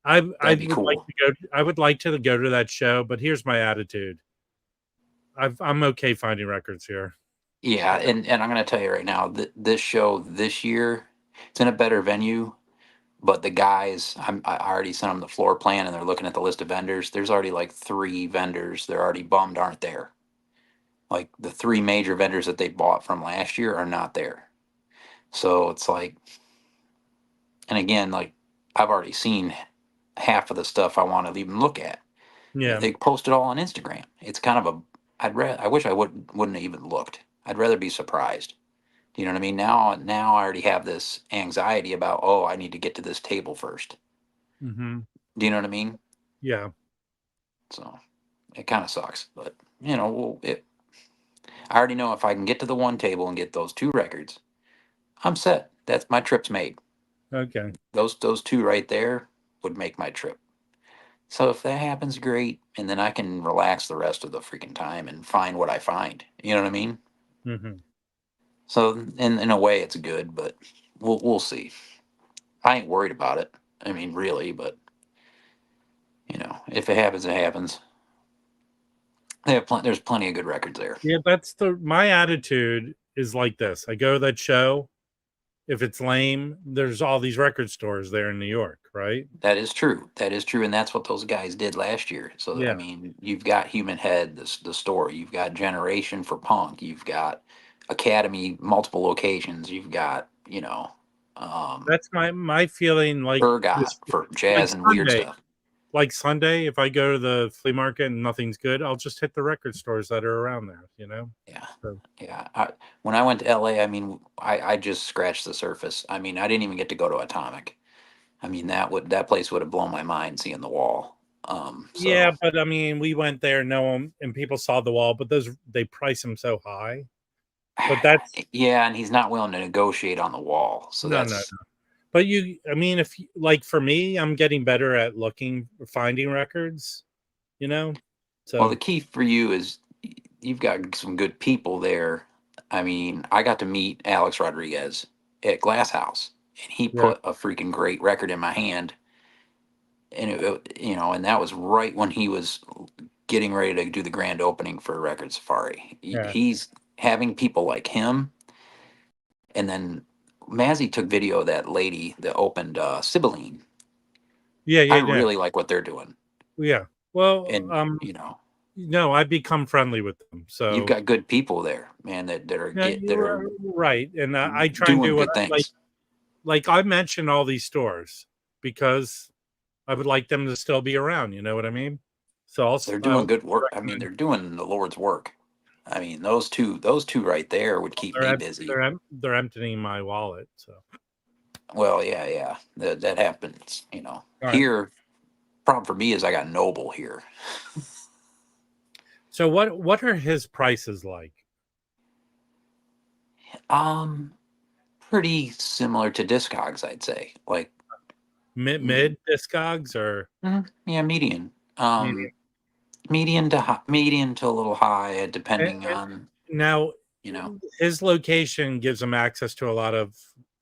I That'd be would like cool. to go. I would like to go to that show, but here's my attitude. I'm okay finding records here. Yeah, and I'm going to tell you right now that this show this year, it's in a better venue, but the guys, I already sent them the floor plan, and they're looking at the list of vendors. There's already like 3 vendors. They're already bummed aren't there. Like the 3 major vendors that they bought from last year are not there. So it's like, and again, like I've already seen half of the stuff I want to even look at. Yeah. They post it all on Instagram. It's kind of a, I wish I wouldn't have even looked. I'd rather be surprised. Do you know what I mean? Now I already have this anxiety about, oh, I need to get to this table first. Mm-hmm. Do you know what I mean? Yeah. So it kind of sucks, but I already know if I can get to the one table and get those 2 records, I'm set. That's my trip's made. Okay. Those 2 right there would make my trip. So if that happens, great, and then I can relax the rest of the freaking time and find what I find. You know what I mean? Mm-hmm. So in a way, it's good, but we'll see. I ain't worried about it. I mean, really, but if it happens, it happens. There's plenty of good records there. Yeah, that's my attitude is like this. I go to that show. If it's lame, there's all these record stores there in New York, right? That is true. And that's what those guys did last year. So Yeah. I mean, you've got Human Head, the store. You've got Generation for punk. You've got Academy, multiple locations. You've got That's my feeling. Like Ergot for jazz and weird Sunday. stuff. Like Sunday, if I go to the flea market and nothing's good, I'll just hit the record stores that are around there. Yeah. So, Yeah. When I went to LA, I mean, I just scratched the surface. I mean, I didn't even get to go to Atomic. I mean, that place would have blown my mind seeing the wall. yeah, but I mean, we went there, and people saw the wall, but they price them so high. But that's yeah, and he's not willing to negotiate on the wall. So no. But I mean, if like for me, I'm getting better at finding records. So well, the key for you is you've got some good people there. I mean, I got to meet Alex Rodriguez at Glass House, and he put a freaking great record in my hand. And and that was right when he was getting ready to do the grand opening for Record Safari. Yeah. He's having people like him, and then Mazzy took video of that lady that opened Sibylline. Yeah, I yeah, yeah. really like what they're doing, Yeah. Well, and you know, no, I become friendly with them. So you've got good people there, man, that are yeah, that you're are right, and I try and doing do what good I like. things. Like I mention all these stores because I would like them to still be around. You know what I mean? So They're I'll doing good work. I mean, recommend. they're doing the Lord's work. I mean, those two right there would keep me busy. They're emptying my wallet. So Well, yeah, that happens. You know, all right. here problem for me is I got Noble here. So what are his prices like? Pretty similar to Discogs, I'd say. Like Mid Discogs or yeah, median. medium? Median to high, median to a little high, depending And on, now you know. his location gives him access to a lot of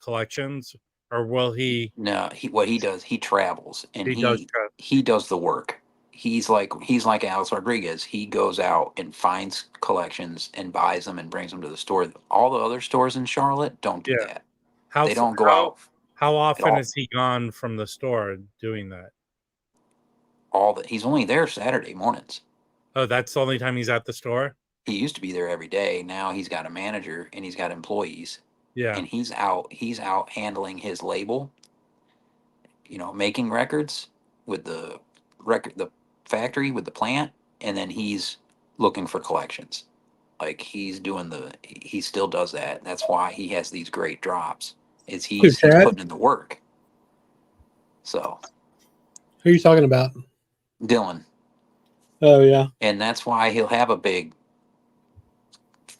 collections, or will he? No, what he does, he travels and He does. he does the work. He's like Alex Rodriguez. He goes out and finds collections and buys them and brings them to the store. All the other stores in Charlotte don't do Yeah. that. They don't go How out how at often all. is he gone from the store doing that? All that he's only there Saturday mornings. Oh, that's the only time he's at the store? He used to be there every day. Now he's got a manager and he's got employees, Yeah. and he's out handling his label, you know, making records with the factory with the plant, and then he's looking for collections. Like he still does that. That's why he has these great drops. Is Who, he's Chad? putting in the work. So Who are you talking about? Dylan, Oh yeah. and that's why he'll have a big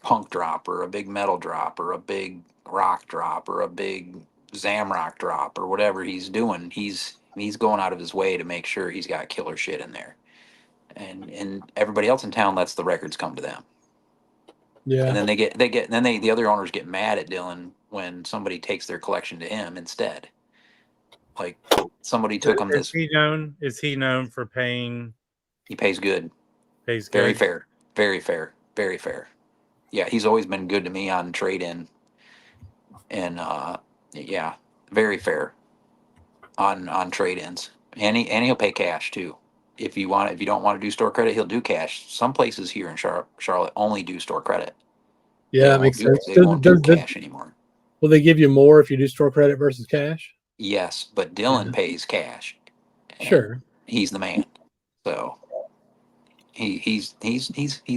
punk drop or a big metal drop or a big rock drop or a big Zamrock drop or whatever he's doing. He's going out of his way to make sure he's got killer shit in there. And everybody else in town lets the records come to them. Yeah. And then the other owners get mad at Dylan when somebody takes their collection to him instead. Like somebody took him Is this. he known? Is he known for paying? He pays good, Pays very good. fair, very fair, very fair. Yeah, he's always been good to me on trade in, and yeah, very fair on trade ins. And he'll pay cash too. If you don't want to do store credit, he'll do cash. Some places here in Charlotte only do store credit. Yeah, that makes sense. They won't do cash anymore. Will they give you more if you do store credit versus cash? Yes, but Dylan pays cash. and Sure. He's the man. So he's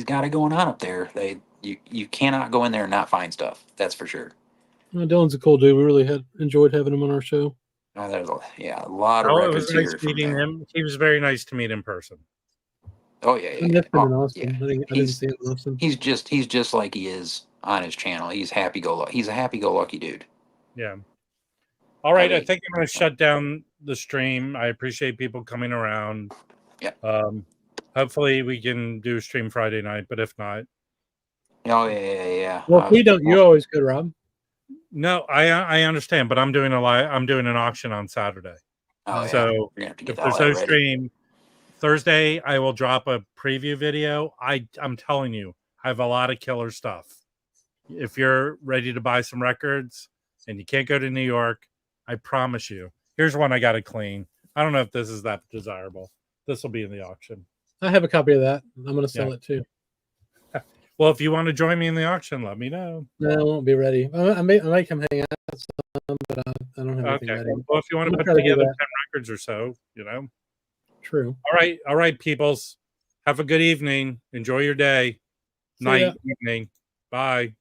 got it going on up there. You cannot go in there and not find stuff. That's for sure. Well, Dylan's a cool dude. We really had enjoyed having him on our show. There's a lot of Oh, it records was nice here from meeting there. him. He was very nice to meet in person. Oh yeah, I yeah, met him in Oh, Austin. yeah. I didn't see him in Austin. He's just like he is on his channel. He's He's a happy-go-lucky dude. Yeah. All right. I mean, think I'm going to shut down the stream. I appreciate people coming around. Yeah. Hopefully we can do stream Friday night, but if not, Oh yeah. Well, if we don't, you always could, Rob. no, I understand, but I'm doing an auction on Saturday. Oh, So you're gonna have to if get all there's that no ready. stream Thursday, I will drop a preview video. I'm telling you, I have a lot of killer stuff. If you're ready to buy some records and you can't go to New York, I promise you. Here's one I got to clean. I don't know if this is that desirable. This will be in the auction. I have a copy of that. I'm going to sell it too. Well, if you want to join me in the auction, let me know. No, I won't be ready. I may come hang out some, but I don't have anything Okay. ready. Well, if you want to I'm put gonna try to do together that. 10 records or so, you know. True. All right, peoples. Have a good evening. Enjoy your day. See ya. Night, evening. Bye.